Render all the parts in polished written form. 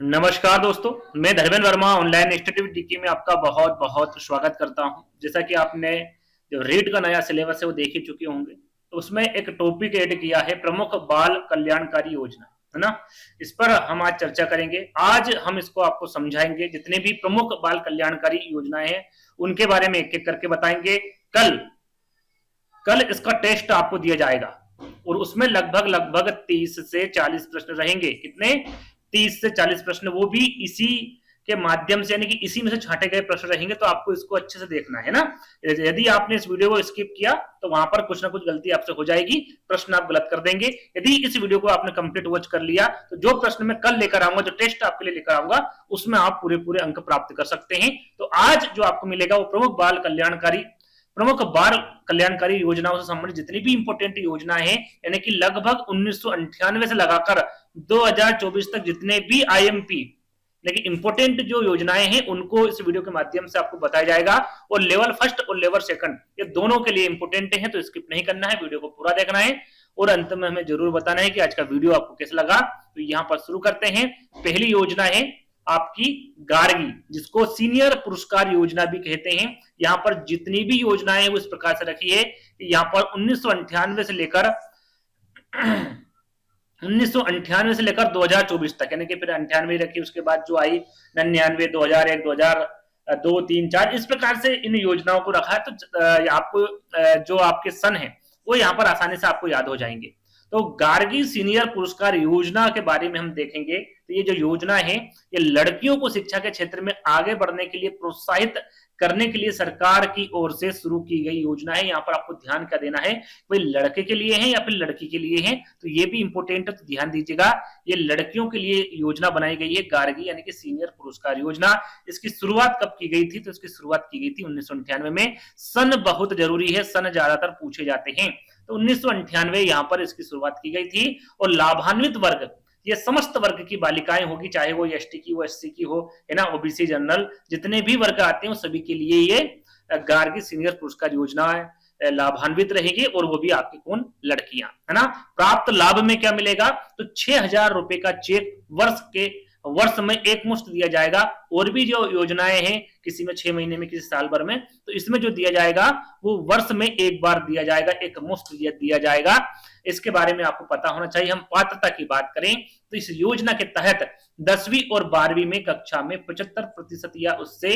नमस्कार दोस्तों, मैं Dharmendra Verma online institute DK में आपका बहुत बहुत स्वागत करता हूं। जैसा कि आपने जो रीट का नया सिलेबस है वो देख ही चुके होंगे, तो उसमें एक टॉपिक ऐड किया है प्रमुख बाल कल्याणकारी योजना, है ना। इस पर हम आज चर्चा करेंगे। आज हम इसको आपको समझाएंगे, जितने भी प्रमुख बाल कल्याणकारी योजनाएं हैं उनके बारे में एक एक करके बताएंगे। कल कल इसका टेस्ट आपको दिया जाएगा और उसमें लगभग लगभग 30 से 40 प्रश्न रहेंगे। कितने? 30 से 40 प्रश्न, वो भी इसी के माध्यम से, यानी कि इसी में से छांटे गए प्रश्न रहेंगे। तो आपको इसको अच्छे से देखना है ना। यदि आपने इस वीडियो को स्किप किया तो वहां पर कुछ ना कुछ गलती आपसे हो जाएगी, प्रश्न आप गलत कर देंगे। यदि इस वीडियो को आपने कंप्लीट वॉच कर लिया तो जो प्रश्न मैं कल लेकर आऊंगा, जो टेस्ट आपके लिए लेकर आऊंगा, उसमें आप पूरे पूरे अंक प्राप्त कर सकते हैं। तो आज जो आपको मिलेगा वो प्रमुख बाल कल्याणकारी योजनाओं से संबंधित जितनी भी इंपोर्टेंट योजना है, यानी कि लगभग 1998 से लगाकर 2024 तक जितने भी आईएमपी, लेकिन इंपोर्टेंट जो योजनाएं हैं उनको इस वीडियो के माध्यम से आपको बताया जाएगा। और लेवल फर्स्ट और लेवल सेकंड ये दोनों के लिए इंपोर्टेंट है, तो स्किप नहीं करना है, वीडियो को पूरा देखना है और अंत में हमें जरूर बताना है कि आज का वीडियो आपको कैसा लगा। तो यहां पर शुरू करते हैं। पहली योजना है आपकी गार्गी, जिसको सीनियर पुरस्कार योजना भी कहते हैं। यहां पर जितनी भी योजनाएं हैं वो इस प्रकार से रखी है कि यहां पर 1998 से लेकर 1998 से लेकर 2024 तक, यानी कि फिर 98 रखी, उसके बाद जो आई 99, 2001, 2002, 3, 4, इस प्रकार से इन योजनाओं को रखा है। तो आपको जो आपके सन है वो यहाँ पर आसानी से आपको याद हो जाएंगे। तो गार्गी सीनियर पुरस्कार योजना के बारे में हम देखेंगे। तो ये जो योजना है ये लड़कियों को शिक्षा के क्षेत्र में आगे बढ़ने के लिए प्रोत्साहित करने के लिए सरकार की ओर से शुरू की गई योजना है। यहाँ पर आपको ध्यान क्या देना है, कोई लड़के के लिए है या फिर लड़की के लिए है, तो ये भी इंपोर्टेंट है, तो ध्यान दीजिएगा। ये लड़कियों के लिए योजना बनाई गई है, गार्गी यानी कि सीनियर पुरस्कार योजना। इसकी शुरुआत कब की गई थी? तो इसकी शुरुआत की गई थी 1998 में। सन बहुत जरूरी है, सन ज्यादातर पूछे जाते हैं। तो 1998 यहां पर इसकी शुरुआत की गई थी। और लाभान्वित वर्ग, ये समस्त वर्ग की बालिकाएं होगी, चाहे वो एसटी की हो, एससी की हो, है ना, ओबीसी, जनरल, जितने भी वर्ग आते हैं सभी के लिए ये गार्गी सीनियर पुरस्कार योजना लाभान्वित रहेगी। और वो भी आपकी कौन? लड़कियां, है ना। प्राप्त लाभ में क्या मिलेगा? तो 6,000 रुपए का चेक वर्ष में एक मुश्त दिया जाएगा। और भी जो योजनाएं हैं, किसी में 6 महीने में, किसी साल भर में, तो इसमें जो दिया जाएगा वो वर्ष में एक बार दिया जाएगा, एक मुश्त दिया जाएगा। इसके बारे में आपको पता होना चाहिए। हम पात्रता की बात करें तो इस योजना के तहत 10वीं और 12वीं में कक्षा में 75% या उससे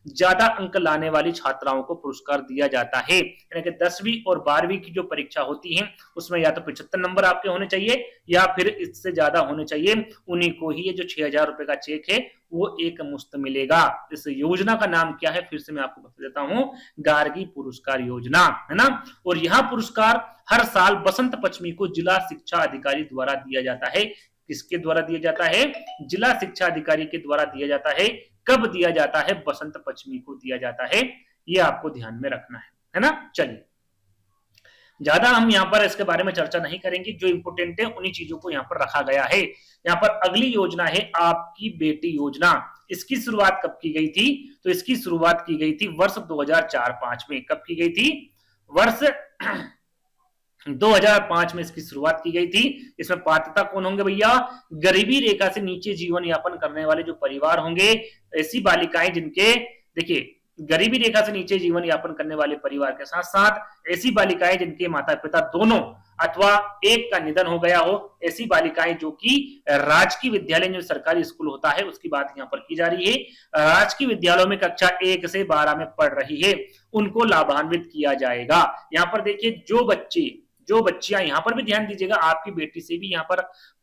ज्यादा अंक लाने वाली छात्राओं को पुरस्कार दिया जाता है। यानी कि 10वीं और 12वीं की जो परीक्षा होती है उसमें या तो 75 नंबर आपके होने चाहिए या फिर इससे ज्यादा होने चाहिए। उन्हीं को ही ये जो 6,000 रुपए का चेक है वो एक मुश्त मिलेगा। इस योजना का नाम क्या है? फिर से मैं आपको बता देता हूं, गार्गी पुरस्कार योजना, है ना। और यह पुरस्कार हर साल बसंत पंचमी को जिला शिक्षा अधिकारी द्वारा दिया जाता है। किसके द्वारा दिया जाता है? जिला शिक्षा अधिकारी के द्वारा दिया जाता है। कब दिया जाता है? बसंत पंचमी को दिया जाता है। ये आपको ध्यान में रखना है ना। चलिए, ज्यादा हम यहाँ पर इसके बारे में चर्चा नहीं करेंगे, जो इंपोर्टेंट है उन्हीं चीजों को यहाँ पर रखा गया है। यहाँ पर अगली योजना है आपकी बेटी योजना। इसकी शुरुआत कब की गई थी? तो इसकी शुरुआत की गई थी वर्ष 2004-5 में। कब की गई थी? वर्ष 2005 में इसकी शुरुआत की गई थी। इसमें पात्रता कौन होंगे भैया? गरीबी रेखा से नीचे जीवन यापन करने वाले जो परिवार होंगे, ऐसी बालिकाएं जिनके, देखिए, गरीबी रेखा से नीचे जीवन यापन करने वाले परिवार के साथ साथ ऐसी बालिकाएं जिनके माता पिता दोनों अथवा एक का निधन हो गया हो, ऐसी बालिकाएं जो कि राजकीय विद्यालय, जो सरकारी स्कूल होता है उसकी बात यहाँ पर की जा रही है, राजकीय विद्यालयों में कक्षा 1 से 12 में पढ़ रही है, उनको लाभान्वित किया जाएगा। यहाँ पर देखिए, जो बच्चियां, यहाँ पर भी ध्यान दीजिएगा, आपकी बेटी से भी यहाँ पर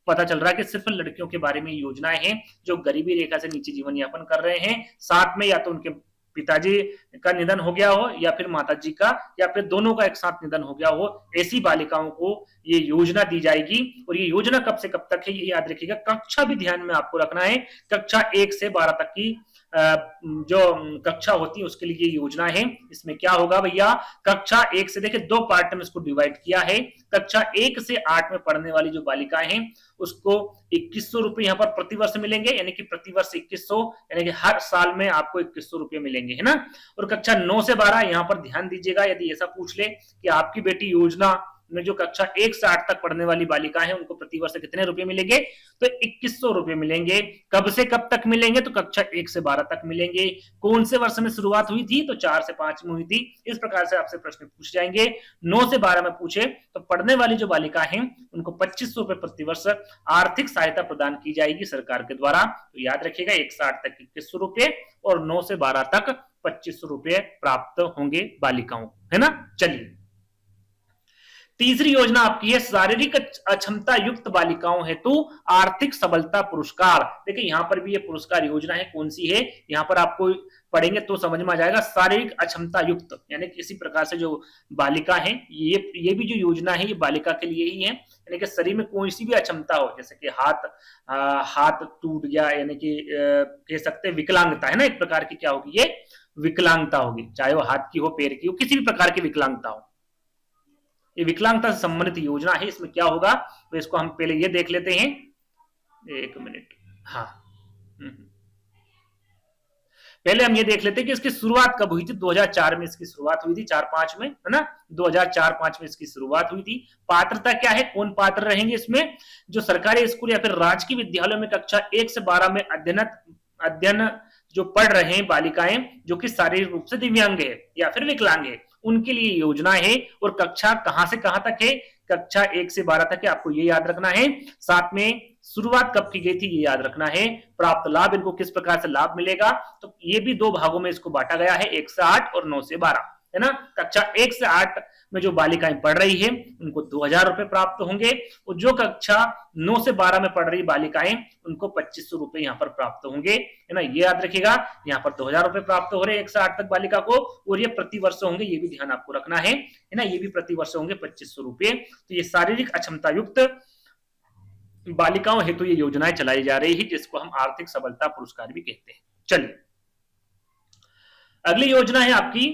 पता चल रहा है कि सिर्फ लड़कियों के बारे में योजनाएं हैं जो गरीबी रेखा से नीचे जीवन यापन कर रहे हैं, साथ में या तो उनके पिताजी का निधन हो गया हो या फिर माताजी का या फिर दोनों का एक साथ निधन हो गया हो, ऐसी बालिकाओं को ये योजना दी जाएगी। और ये योजना कब से कब तक है ये याद रखिएगा। कक्षा भी ध्यान में आपको रखना है, कक्षा 1 से 12 तक की जो कक्षा होती है उसके लिए ये योजना है। इसमें क्या होगा भैया? कक्षा 1 से, देखिए, 2 पार्ट में इसको डिवाइड किया है। कक्षा 1 से 8 में पढ़ने वाली जो बालिकाएं हैं उसको 2100 रुपए यहाँ पर प्रतिवर्ष मिलेंगे, यानी कि प्रतिवर्ष 2100, यानी कि हर साल में आपको 2100 रुपए मिलेंगे, है ना। और कक्षा 9 से 12 यहाँ पर ध्यान दीजिएगा, यदि ऐसा पूछ ले कि आपकी बेटी योजना में जो कक्षा 1 से 8 तक पढ़ने वाली बालिका है उनको प्रतिवर्ष कितने रुपए मिलेंगे? तो 2100 रुपए मिलेंगे। कब से कब तक मिलेंगे? तो कक्षा 1 से 12 तक मिलेंगे। कौन से वर्ष में शुरुआत हुई थी? तो 4 से 5 में हुई थी। इस प्रकार से आपसे प्रश्न पूछ जाएंगे। 9 से 12 में पूछे तो पढ़ने वाली जो बालिका है उनको 2500 रुपए प्रतिवर्ष आर्थिक सहायता प्रदान की जाएगी सरकार के द्वारा। तो याद रखिएगा 1 से 8 तक 2100 रुपए और 9 से 12 तक 2500 रुपए प्राप्त होंगे बालिकाओं को, है ना। चलिए, तीसरी योजना आपकी है शारीरिक अक्षमता युक्त बालिकाओं हेतु आर्थिक सबलता पुरस्कार। देखिए यहां पर भी ये पुरस्कार योजना है, कौन सी है? यहां पर आपको पढ़ेंगे तो समझ में आ जाएगा। शारीरिक अक्षमता युक्त यानी किसी प्रकार से जो बालिका है, ये भी जो योजना है ये बालिका के लिए ही है। यानी कि शरीर में कोई सी भी अक्षमता हो, जैसे कि हाथ टूट गया, यानी कि कह सकते हैं विकलांगता, है ना, एक प्रकार की क्या होगी? ये विकलांगता होगी, चाहे वो हाथ की हो, पैर की हो, किसी भी प्रकार की विकलांगता हो। ये विकलांगता से संबंधित योजना है। इसमें क्या होगा तो इसको हम पहले ये देख लेते हैं, एक मिनट। हाँ, पहले हम ये देख लेते हैं कि इसकी शुरुआत कब हुई थी। 2004 में इसकी शुरुआत हुई थी, 4-5 में, है ना। 2004-5 में इसकी शुरुआत हुई थी। पात्रता क्या है? कौन पात्र रहेंगे इसमें? जो सरकारी स्कूल या फिर राजकीय विद्यालयों में कक्षा 1 से 12 में अध्ययन जो पढ़ रहे हैं बालिकाएं जो कि शारीरिक रूप से दिव्यांग है या फिर विकलांग है, उनके लिए योजना है। और कक्षा कहां से कहां तक है? कक्षा 1 से 12 तक है, आपको ये याद रखना है। साथ में शुरुआत कब की गई थी ये याद रखना है। प्राप्त लाभ, इनको किस प्रकार से लाभ मिलेगा? तो ये भी 2 भागों में इसको बांटा गया है, 1 से 8 और 9 से 12, है ना। कक्षा 1 से 8 में जो बालिकाएं पढ़ रही है उनको 2000 रुपए प्राप्त होंगे और जो कक्षा 9 से 12 में पढ़ रही बालिकाएं उनको 2500 रुपए यहाँ पर प्राप्त होंगे, है ना। ये याद रखिएगा, यहाँ पर 2000 रुपए प्राप्त हो रहे हैं 1 से 8 तक बालिका को, और ये प्रतिवर्ष होंगे, ये भी ध्यान आपको रखना है ना। ये भी प्रतिवर्ष होंगे 2500 रुपए। तो ये शारीरिक अक्षमता युक्त बालिकाओं हेतु ये योजनाएं चलाई जा रही है, जिसको हम आर्थिक सबलता पुरस्कार भी कहते हैं। चलिए, अगली योजना है आपकी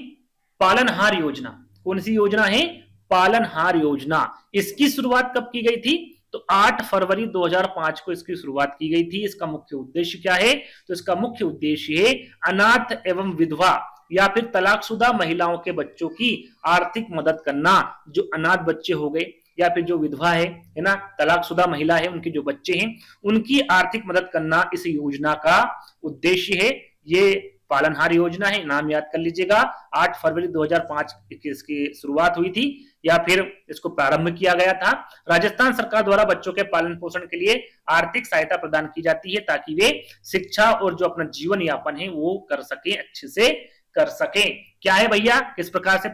पालनहार योजना। कौन सी योजना है? पालनहार योजना। इसकी शुरुआत कब की गई थी? तो 8 फरवरी 2005 को इसकी शुरुआत की गई थी। इसका मुख्य उद्देश्य क्या है? तो इसका मुख्य उद्देश्य है अनाथ एवं विधवा या फिर तलाकशुदा महिलाओं के बच्चों की आर्थिक मदद करना। जो अनाथ बच्चे हो गए या फिर जो विधवा है ना, तलाकशुदा महिला है, उनके जो बच्चे हैं उनकी आर्थिक मदद करना इस योजना का उद्देश्य है। ये पालनहार योजना है, नाम याद कर लीजिएगा। 8 फरवरी 2005 इसकी शुरुआत हुई थी या फिर इसको प्रारंभ किया गया था। राजस्थान सरकार द्वारा बच्चों के पालन पोषण के लिए आर्थिक सहायता प्रदान की जाती है ताकि वे शिक्षा और जो अपना जीवन यापन है वो कर सके, अच्छे से कर सके। क्या है भैया, किस प्रकार से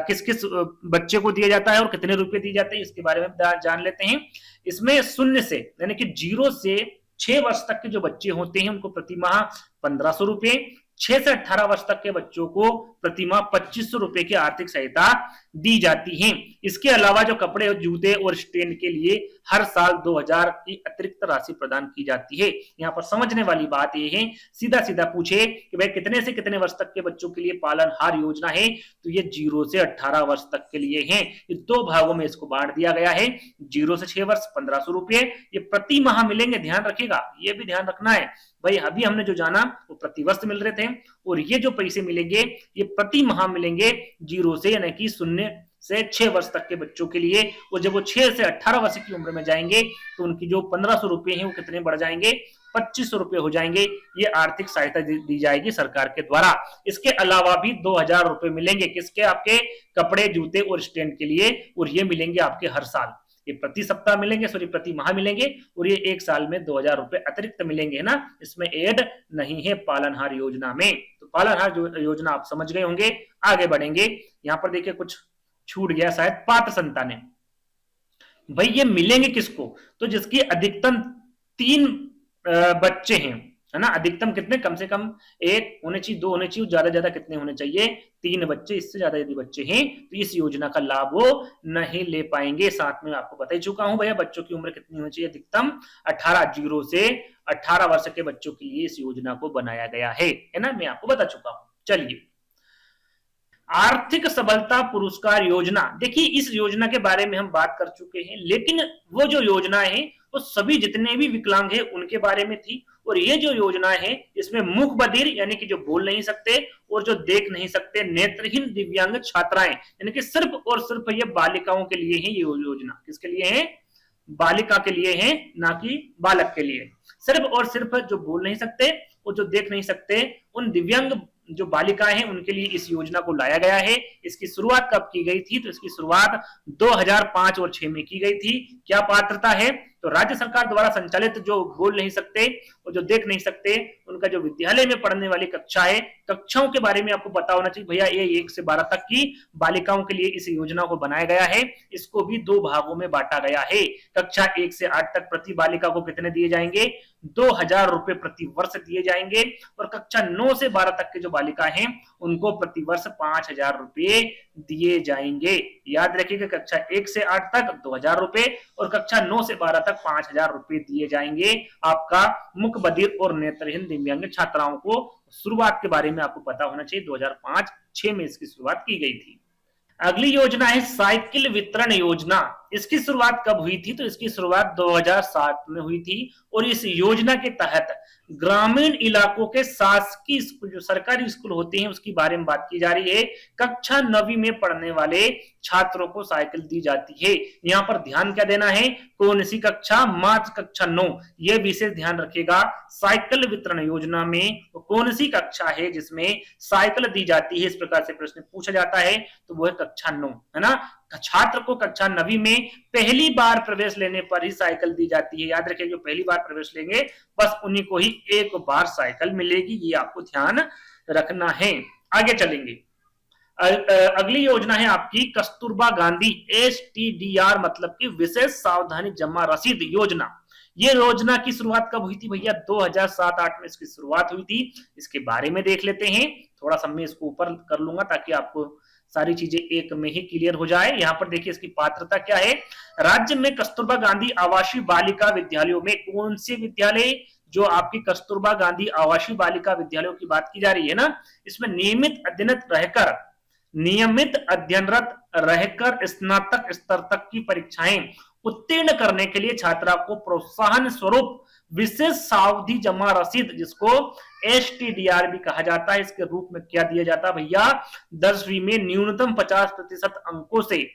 किस किस बच्चे को दिया जाता है और कितने रुपए दिए जाते हैं, इसके बारे में जान लेते हैं। इसमें 0 से यानी कि 0 से 6 वर्ष तक के जो बच्चे होते हैं उनको प्रति माह 1500 रुपए, 6 से 18 वर्ष तक के बच्चों को प्रति माह 2500 रुपए की आर्थिक सहायता दी जाती है। इसके अलावा जो कपड़े, जूते और स्टैंड के लिए हर साल 2000 की अतिरिक्त राशि प्रदान की जाती है। यहाँ पर समझने वाली बात यह है, सीधा सीधा पूछे कि भाई कितने से कितने वर्ष तक के बच्चों के लिए पालनहार योजना है, तो ये 0 से 18 वर्ष तक के लिए है। ये 2 भागों में इसको बांट दिया गया है। 0 से 6 वर्ष 1500 रुपए, ये प्रति माह मिलेंगे, ध्यान रखिएगा, ये भी ध्यान रखना है भाई। अभी हमने जो जाना वो प्रतिवर्ष मिल रहे थे और ये जो पैसे मिलेंगे ये प्रति माह मिलेंगे 0 से यानी कि 0 से 6 वर्ष तक के बच्चों के लिए। और जब वो 6 से 18 वर्ष की उम्र में जाएंगे तो उनकी जो 1500 रुपए हैं वो कितने बढ़ जाएंगे? 2500 रुपए हो जाएंगे। ये आर्थिक सहायता दी जाएगी सरकार के द्वारा। इसके अलावा भी 2000 रुपए मिलेंगे, किसके? आपके कपड़े, जूते और स्टैंड के लिए, और ये मिलेंगे आपके हर साल। ये प्रति सप्ताह मिलेंगे, सॉरी प्रति माह मिलेंगे, और ये 1 साल में 2000 रुपए अतिरिक्त मिलेंगे, है ना। इसमें ऐड नहीं है पालनहार योजना में। तो पालनहार योजना आप समझ गए होंगे। आगे बढ़ेंगे, यहाँ पर देखिए कुछ छूट गया शायद। पात्र संतानें, भाई ये मिलेंगे किसको? तो जिसकी अधिकतम 3 बच्चे हैं, है ना। अधिकतम कितने? कम से कम 1 होने चाहिए, 2 होने चाहिए, ज्यादा ज्यादा कितने होने चाहिए? 3 बच्चे। इससे ज्यादा यदि बच्चे हैं तो इस योजना का लाभ वो नहीं ले पाएंगे। साथ में आपको बता ही चुका हूं भैया, बच्चों की उम्र कितनी होनी चाहिए? अधिकतम 18, 0 से 18 वर्ष के बच्चों के लिए इस योजना को बनाया गया है ना, मैं आपको बता चुका हूं। चलिए, आर्थिक सबलता पुरस्कार योजना। देखिए इस योजना के बारे में हम बात कर चुके हैं, लेकिन वो जो योजना है वो सभी जितने भी विकलांग हैं उनके बारे में थी। और ये जो योजना है इसमें मूक बधिर यानी कि जो बोल नहीं सकते और जो देख नहीं सकते नेत्रहीन दिव्यांग छात्राएं यानी कि सिर्फ और सिर्फ ये बालिकाओं के लिए है। ये योजना किसके लिए है? बालिका के लिए है, ना कि बालक के लिए। सिर्फ और सिर्फ जो बोल नहीं सकते और जो देख नहीं सकते उन दिव्यांग जो बालिकाएं हैं उनके लिए इस योजना को लाया गया है। इसकी शुरुआत कब की गई थी? तो इसकी शुरुआत 2005 और 6 में की गई थी। क्या पात्रता है? तो राज्य सरकार द्वारा संचालित जो बोल नहीं सकते और जो देख नहीं सकते उनका जो विद्यालय में पढ़ने वाली कक्षाएं, कक्षाओं के बारे में आपको पता होना चाहिए भैया। ये 1 से 12 तक की बालिकाओं के लिए इस योजना को बनाया गया है। इसको भी 2 भागों में बांटा गया है। कक्षा 1 से 8 तक प्रति बालिका को कितने दिए जाएंगे? 2000 रुपए प्रति वर्ष दिए जाएंगे। और कक्षा 9 से 12 तक के जो बालिका हैं उनको प्रति वर्ष 5000 रुपए दिए जाएंगे। याद रखिएगा, कक्षा 1 से 8 तक 2000 रुपए और कक्षा 9 से 12 तक 5000 रुपए दिए जाएंगे आपका मुख बधिर और नेत्रहीन दिव्यांग छात्राओं को। शुरुआत के बारे में आपको पता होना चाहिए, 2005-6 में इसकी शुरुआत की गई थी। अगली योजना है साइकिल वितरण योजना। इसकी शुरुआत कब हुई थी? तो इसकी शुरुआत 2007 में हुई थी। और इस योजना के तहत ग्रामीण इलाकों के शासकीय स्कूल, जो सरकारी स्कूल होते हैं, उसकी बारे में बात की जा रही है। कक्षा 9वीं में पढ़ने वाले छात्रों को साइकिल दी जाती है। यहाँ पर ध्यान क्या देना है? कौन सी कक्षा? मात्र कक्षा 9। यह विशेष ध्यान रखिएगा। साइकिल वितरण योजना में कौन सी कक्षा है जिसमें साइकिल दी जाती है? इस प्रकार से प्रश्न पूछा जाता है, तो वो है कक्षा 9, है ना। छात्र को कक्षा 9वीं में पहली बार प्रवेश लेने पर ही साइकिल दी जाती है। याद रखिए, जो पहली बार प्रवेश लेंगे बस उन्हीं को ही एक बार साइकिल मिलेगी। ये आपको ध्यान रखना है। आगे चलेंगे। अगली योजना है आपकी कस्तूरबा गांधी STDR, मतलब कि विशेष सावधानी जमा रसीद योजना। ये योजना की शुरुआत कब हुई थी भैया? 2007-8 में इसकी शुरुआत हुई थी। इसके बारे में देख लेते हैं। थोड़ा सा मैं इसको ऊपर कर लूंगा ताकि आपको सारी चीजें एक में ही क्लियर हो जाए। यहाँ पर देखिए इसकी पात्रता क्या है। राज्य में कस्तूरबा गांधी आवासीय बालिका विद्यालयों में कौन से विद्यालय? जो आपकी कस्तूरबा गांधी आवासीय बालिका विद्यालयों की बात की जा रही है ना, इसमें नियमित अध्ययनरत रहकर स्नातक स्तर तक की परीक्षाएं उत्तीर्ण करने के लिए छात्रा को प्रोत्साहन स्वरूप विशेष सावधि जमा रसीद, जिसको STDR भी कहा जाता है, इसके रूप में क्या दिया जाता है भैया? 10वीं में न्यूनतम 50% अंकों से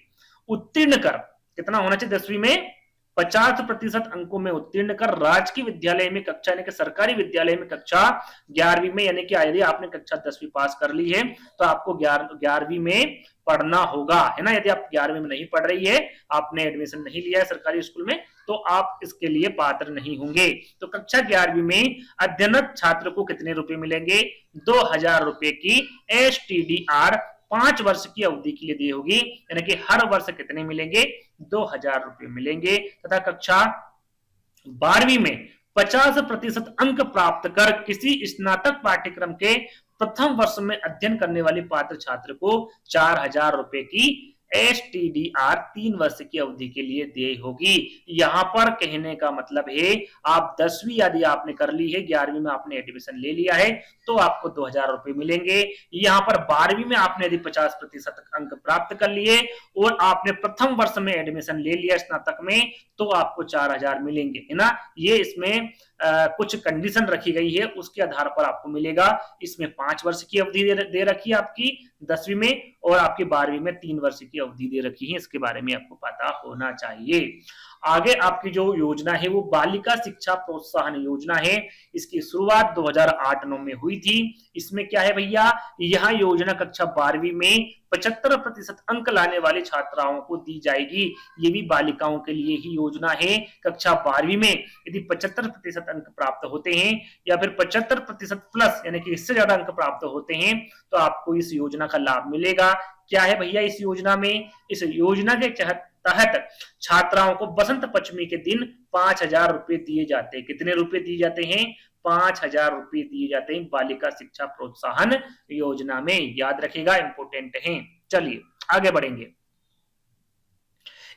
उत्तीर्ण कर, कितना होना चाहिए? 10वीं में 50% अंकों में उत्तीर्ण कर राजकीय विद्यालय में कक्षा यानी कि सरकारी विद्यालय में कक्षा 11वीं में, यानी कि यदि आपने कक्षा 10वीं पास कर ली है तो आपको 11वीं में पढ़ना होगा, है ना। यदि आप 11वीं में नहीं पढ़ रही है, आपने एडमिशन नहीं लिया है सरकारी स्कूल में, तो आप इसके लिए पात्र नहीं होंगे। तो कक्षा 11वीं में अध्ययनरत छात्र को कितने रुपए मिलेंगे? 2000 रुपए की STDR 5 वर्ष की अवधि के लिए दी होगी, यानी कि हर वर्ष कितने मिलेंगे? 2000 रुपए मिलेंगे। तथा कक्षा 12वीं में 50% अंक प्राप्त कर किसी स्नातक पाठ्यक्रम के प्रथम वर्ष में अध्ययन करने वाले पात्र छात्र को 4000 रुपए की STDR 3 वर्ष की अवधि के लिए दी होगी। यहां पर कहने का मतलब है, आप 10वीं यदि आपने कर ली है, 11वीं में आपने एडमिशन ले लिया है, तो आपको 2000 रुपए मिलेंगे। यहाँ पर 12वीं में आपने यदि 50% अंक प्राप्त कर लिए और आपने प्रथम वर्ष में एडमिशन ले लिया स्नातक में, तो आपको 4000 मिलेंगे, है ना। ये इसमें कुछ कंडीशन रखी गई है, उसके आधार पर आपको मिलेगा। इसमें 5 वर्ष की अवधि दे रखी है आपकी 10वीं में, और आपकी 12वीं में 3 वर्ष की अवधि दे रखी है। इसके बारे में आपको पता होना चाहिए। आगे आपकी जो योजना है वो बालिका शिक्षा प्रोत्साहन योजना है। इसकी शुरुआत 2008-9 में हुई थी। इसमें क्या है भैया? यह योजना कक्षा 12वीं में 75% अंक लाने वाली छात्राओं को दी जाएगी। ये भी बालिकाओं के लिए ही योजना है। कक्षा 12वीं में यदि 75% अंक प्राप्त होते हैं या फिर 75% प्लस यानी कि इससे ज्यादा अंक प्राप्त होते हैं, तो आपको इस योजना का लाभ मिलेगा। क्या है भैया इस योजना में? इस योजना के तहत छात्राओं को बसंत पंचमी के दिन 5000 रुपए दिए जाते हैं। कितने रुपए दिए जाते हैं? 5000 रुपए दिए जाते हैं बालिका शिक्षा प्रोत्साहन योजना में। याद रखिएगा, इंपोर्टेंट है। चलिए आगे बढ़ेंगे।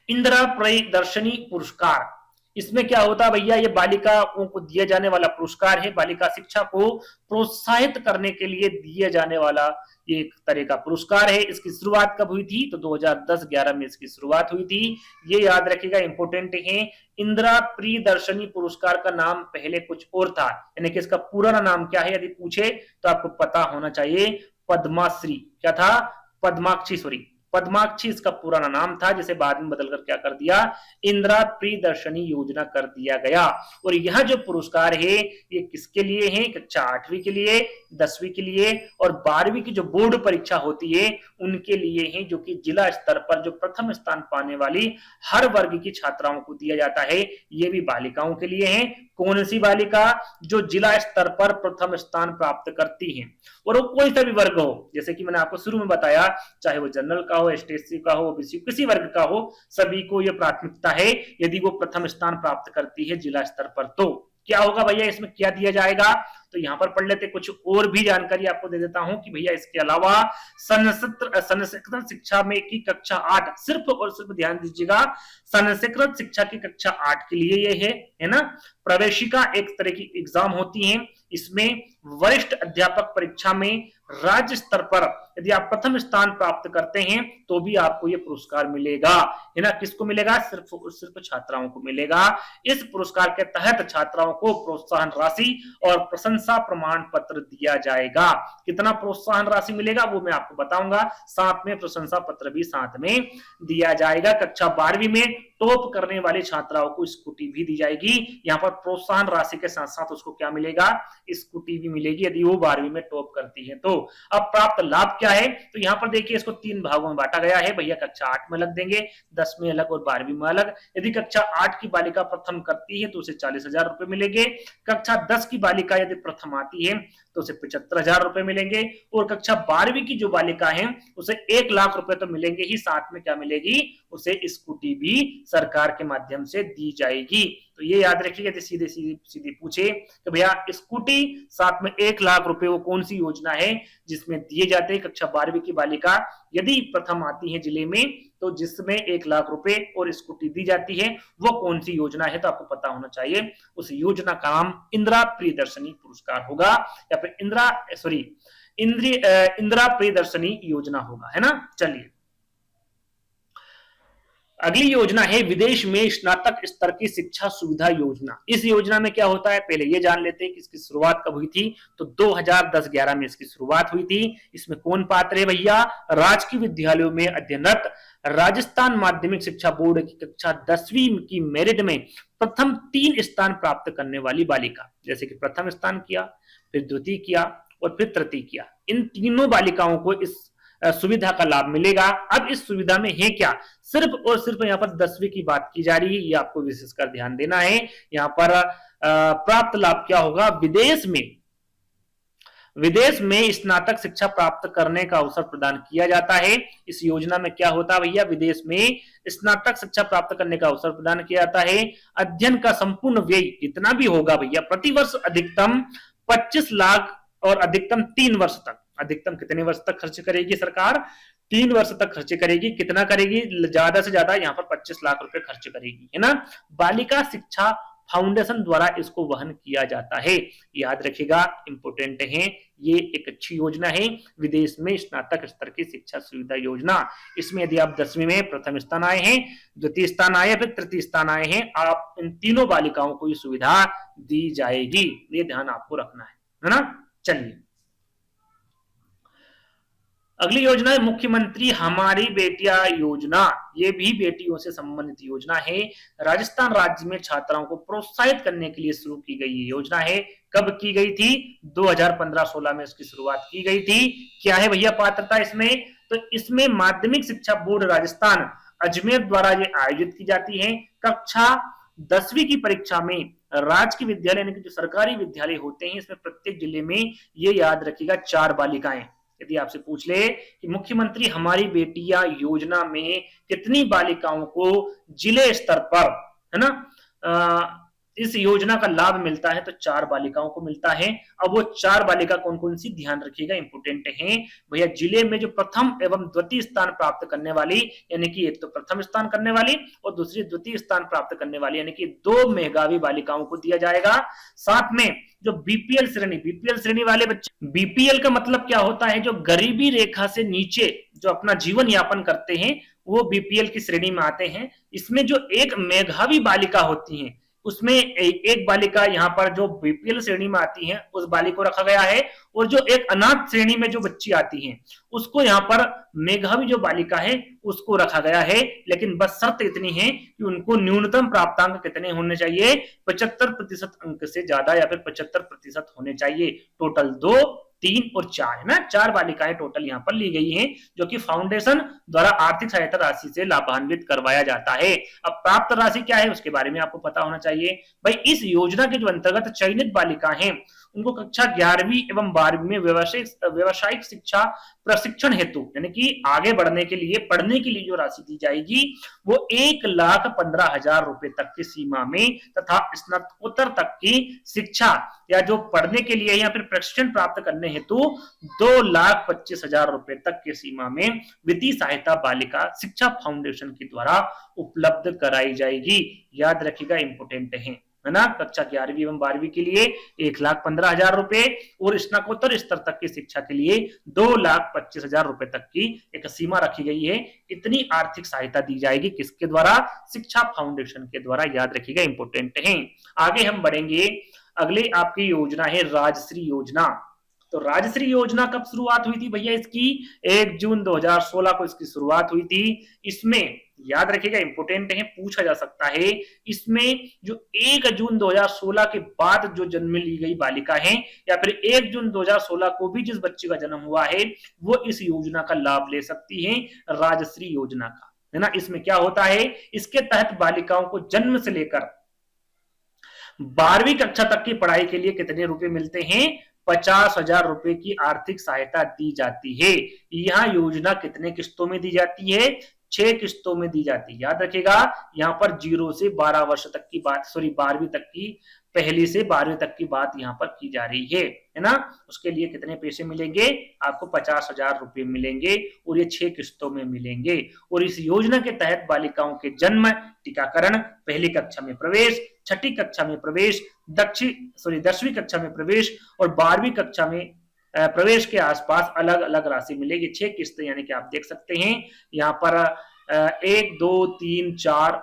इंदिरा प्रियदर्शनी पुरस्कार, इसमें क्या होता है भैया, ये बालिकाओं को दिया जाने वाला पुरस्कार है, बालिका शिक्षा को प्रोत्साहित करने के लिए दिया जाने वाला ये एक तरह का पुरस्कार है। इसकी शुरुआत कब हुई थी? तो 2010-11 में इसकी शुरुआत हुई थी। ये याद रखिएगा, इंपोर्टेंट है। इंदिरा प्रियदर्शनी पुरस्कार का नाम पहले कुछ और था, यानी कि इसका पूरा नाम क्या है यदि पूछे तो आपको पता होना चाहिए, पद्माश्री। क्या था? पद्माक्षी, सॉरी पद्माक्षी इसका पुराना नाम था, जिसे बाद में बदलकर क्या कर दिया? इंदिरा प्रियदर्शनी योजना कर दिया गया। और यह जो पुरस्कार है ये किसके लिए है? कक्षा 8वीं के लिए, 10वीं के लिए और 12वीं की जो बोर्ड परीक्षा होती है उनके लिए है, जो कि जिला स्तर पर जो प्रथम स्थान पाने वाली हर वर्ग की छात्राओं को दिया जाता है। ये भी बालिकाओं के लिए है। कौन सी बालिका? जो जिला स्तर पर प्रथम स्थान प्राप्त करती है, और वो कोई सा भी वर्ग हो, जैसे कि मैंने आपको शुरू में बताया, चाहे वो जनरल का हो, एसटीएससी का हो, ओबीसी किसी वर्ग का हो, सभी को यह प्राथमिकता है यदि वो प्रथम स्थान प्राप्त करती है जिला स्तर पर। तो क्या होगा भैया, इसमें क्या दिया जाएगा? तो यहां पर पढ़ लेते, कुछ और भी जानकारी आपको दे देता हूं कि भैया इसके अलावा संस्कृत शिक्षा में की कक्षा 8, सिर्फ और सिर्फ ध्यान दीजिएगा, संस्कृत शिक्षा की कक्षा 8 के लिए ये है ना, प्रवेशिका एक तरह की एग्जाम होती है। इसमें वरिष्ठ अध्यापक परीक्षा में राज्य स्तर पर यदि आप प्रथम स्थान प्राप्त करते हैं तो भी आपको यह पुरस्कार मिलेगा, है ना। किसको मिलेगा? सिर्फ और सिर्फ छात्राओं को मिलेगा। इस पुरस्कार के तहत छात्राओं को प्रोत्साहन राशि और प्रशंसा प्रमाण पत्र दिया जाएगा। कितना प्रोत्साहन राशि मिलेगा वो मैं आपको बताऊंगा, साथ में प्रशंसा पत्र भी साथ में दिया जाएगा। कक्षा 12वीं में टॉप करने वाली छात्राओं को स्कूटी भी दी जाएगी। यहाँ पर प्रोत्साहन राशि के साथ साथ उसको क्या मिलेगा? स्कूटी भी मिलेगी यदि वो 12वीं में टॉप करती है तो। अब प्राप्त लाभ क्या है? तो यहाँ पर देखिए इसको 3 भागों में बांटा गया है भैया। कक्षा 8 में अलग देंगे, 10 में अलग और 12वीं में अलग। यदि कक्षा 8 की बालिका प्रथम करती है तो उसे 40,000 रुपए मिलेंगे। कक्षा 10 की बालिका यदि प्रथम आती है तो उसे 75,000 रुपए मिलेंगे। और कक्षा 12वीं की जो बालिका है उसे 1 लाख रुपए तो मिलेंगे ही, साथ में क्या मिलेगी? उसे स्कूटी भी सरकार के माध्यम से दी जाएगी। तो ये याद रखिए, यदि सीधे सीधे पूछे तो भैया स्कूटी साथ में 1 लाख रुपए, वो कौन सी योजना है जिसमें दिए जाते हैं? कक्षा 12वीं की बालिका यदि प्रथम आती है जिले में तो जिसमें 1 लाख रुपए और स्कूटी दी जाती है, वो कौन सी योजना है? तो आपको पता होना चाहिए, उस योजना का नाम इंदिरा प्रियदर्शनी पुरस्कार होगा, या फिर इंदिरा प्रियदर्शनी योजना होगा, है ना। चलिए अगली योजना है विदेश में स्नातक स्तर की शिक्षा सुविधा योजना। इस योजना में क्या होता है पहले ये जान लेते हैं कि इसकी शुरुआत कब हुई थी। तो 2010-11 में इसकी शुरुआत हुई थी। इसमें कौन पात्र है भैया? राजकीय विद्यालयों में अध्ययनरत राजस्थान माध्यमिक शिक्षा बोर्ड की कक्षा 10वीं की मेरिट में प्रथम 3 स्थान प्राप्त करने वाली बालिका, जैसे कि प्रथम स्थान किया, फिर द्वितीय किया और फिर तृतीय किया, इन तीनों बालिकाओं को इस सुविधा का लाभ मिलेगा। अब इस सुविधा में है क्या? सिर्फ और सिर्फ यहाँ पर 10वीं की बात की जा रही है, ये आपको विशेषकर ध्यान देना है। यहाँ पर प्राप्त लाभ क्या होगा? विदेश में स्नातक शिक्षा प्राप्त करने का अवसर प्रदान किया जाता है। इस योजना में क्या होता है भैया? विदेश में स्नातक शिक्षा प्राप्त करने का अवसर प्रदान किया जाता है। अध्ययन का संपूर्ण व्यय कितना भी होगा भैया, प्रतिवर्ष अधिकतम 25 लाख और अधिकतम 3 वर्ष तक। अधिकतम कितने वर्ष तक खर्च करेगी सरकार? 3 वर्ष तक खर्च करेगी। कितना करेगी? ज्यादा से ज्यादा यहाँ पर 25 लाख रुपए खर्च करेगी, है ना। बालिका शिक्षा फाउंडेशन द्वारा इसको वहन किया जाता है। याद रखिएगा, इंपोर्टेंट है, ये एक अच्छी योजना है, विदेश में स्नातक स्तर की शिक्षा सुविधा योजना। इसमें यदि आप 10वीं में प्रथम स्थान आए हैं, द्वितीय स्थान आए, फिर तृतीय स्थान आए हैं, आप इन तीनों बालिकाओं को ये सुविधा दी जाएगी। ये ध्यान आपको रखना है ना। चलिए अगली योजना है मुख्यमंत्री हमारी बेटियां योजना। ये भी बेटियों से संबंधित योजना है। राजस्थान राज्य में छात्राओं को प्रोत्साहित करने के लिए शुरू की गई ये योजना है। कब की गई थी? 2015-16 में इसकी शुरुआत की गई थी। क्या है भैया पात्रता इसमें? तो इसमें माध्यमिक शिक्षा बोर्ड राजस्थान अजमेर द्वारा ये आयोजित की जाती है। कक्षा 10वीं की परीक्षा में राजकीय विद्यालय यानी कि जो सरकारी विद्यालय होते हैं, इसमें प्रत्येक जिले में ये याद रखिएगा 4 बालिकाएं। यदि आपसे पूछ ले कि मुख्यमंत्री हमारी बेटियां योजना में कितनी बालिकाओं को जिले स्तर पर, है ना, इस योजना का लाभ मिलता है तो 4 बालिकाओं को मिलता है। अब वो 4 बालिका कौन कौन सी, ध्यान रखिएगा, इंपोर्टेंट है भैया। जिले में जो प्रथम एवं द्वितीय स्थान प्राप्त करने वाली, यानी कि एक तो प्रथम स्थान करने वाली और दूसरी द्वितीय स्थान प्राप्त करने वाली, यानी कि 2 मेधावी बालिकाओं को दिया जाएगा। साथ में जो बीपीएल श्रेणी वाले बच्चे, बीपीएल का मतलब क्या होता है, जो गरीबी रेखा से नीचे जो अपना जीवन यापन करते हैं वो बीपीएल की श्रेणी में आते हैं। इसमें जो एक मेधावी बालिका होती है उसमें एक बालिका यहाँ पर जो बीपीएल श्रेणी में आती है उस बालिका को रखा गया है, और जो एक अनाथ श्रेणी में जो बच्ची आती है उसको यहाँ पर मेधावी जो बालिका है उसको रखा गया है। लेकिन बस शर्त इतनी है कि उनको न्यूनतम प्राप्तांक कितने होने चाहिए, 75% अंक से ज्यादा या फिर 75% होने चाहिए। टोटल 2, 3 और 4 है ना, 4 बालिकाएं टोटल यहाँ पर ली गई हैं, जो कि फाउंडेशन द्वारा आर्थिक सहायता राशि से लाभान्वित करवाया जाता है। अब प्राप्त राशि क्या है उसके बारे में आपको पता होना चाहिए भाई। इस योजना के जो अंतर्गत चयनित बालिका हैं उनको कक्षा 11वीं एवं 12वीं में व्यवसायिक शिक्षा प्रशिक्षण हेतु, यानी कि आगे बढ़ने के लिए, पढ़ने के लिए जो राशि दी जाएगी वो 1,15,000 रुपए तक की सीमा में तथा स्नातकोत्तर तक की शिक्षा या जो पढ़ने के लिए या फिर प्रशिक्षण प्राप्त करने हेतु 2,25,000 रुपए तक की सीमा में वित्तीय सहायता बालिका शिक्षा फाउंडेशन के द्वारा उपलब्ध कराई जाएगी। याद रखिएगा, इंपोर्टेंट है ना। कक्षा 11वीं एवं 12वीं के लिए 1,15,000 रुपए और स्नातकोत्तर स्तर तक की शिक्षा के लिए 2,25,000 रुपए तक की एक सीमा रखी गई है। इतनी आर्थिक सहायता दी जाएगी किसके द्वारा, शिक्षा फाउंडेशन के द्वारा। याद रखिएगा, इंपोर्टेंट है। आगे हम बढ़ेंगे, अगली आपकी योजना है राजश्री योजना। तो राजश्री योजना कब शुरुआत हुई थी भैया इसकी, 1 जून 2016 को इसकी शुरुआत हुई थी। इसमें याद रखिएगा, इंपोर्टेंट है, पूछा जा सकता है, इसमें जो 1 जून 2016 के बाद जो जन्म ली गई बालिका है या फिर 1 जून 2016 को भी जिस बच्चे का जन्म हुआ है वो इस योजना का लाभ ले सकती है, राजश्री योजना का, है ना। इसमें क्या होता है, इसके तहत बालिकाओं को जन्म से लेकर 12वीं कक्षा तक की पढ़ाई के लिए कितने रुपए मिलते हैं, 50,000 रुपए की आर्थिक सहायता दी जाती है। यह योजना कितने किस्तों में दी जाती है, 6 किस्तों में दी जाती है। याद रखिएगा, यहाँ पर 0 से 12 वर्ष तक की बात, 12वीं तक की, पहली से 12वीं तक की बात यहाँ पर की जा रही है ना। उसके लिए कितने पैसे मिलेंगे आपको, 50,000 रुपए मिलेंगे और ये 6 किस्तों में मिलेंगे। और इस योजना के तहत बालिकाओं के जन्म, टीकाकरण, पहली कक्षा में प्रवेश, छठी कक्षा में प्रवेश, 10वीं कक्षा में प्रवेश और 12वीं कक्षा में प्रवेश के आसपास अलग अलग राशि मिलेगी। 6 किस्तें, यानी कि आप देख सकते हैं यहाँ पर 1, 2, 3, 4,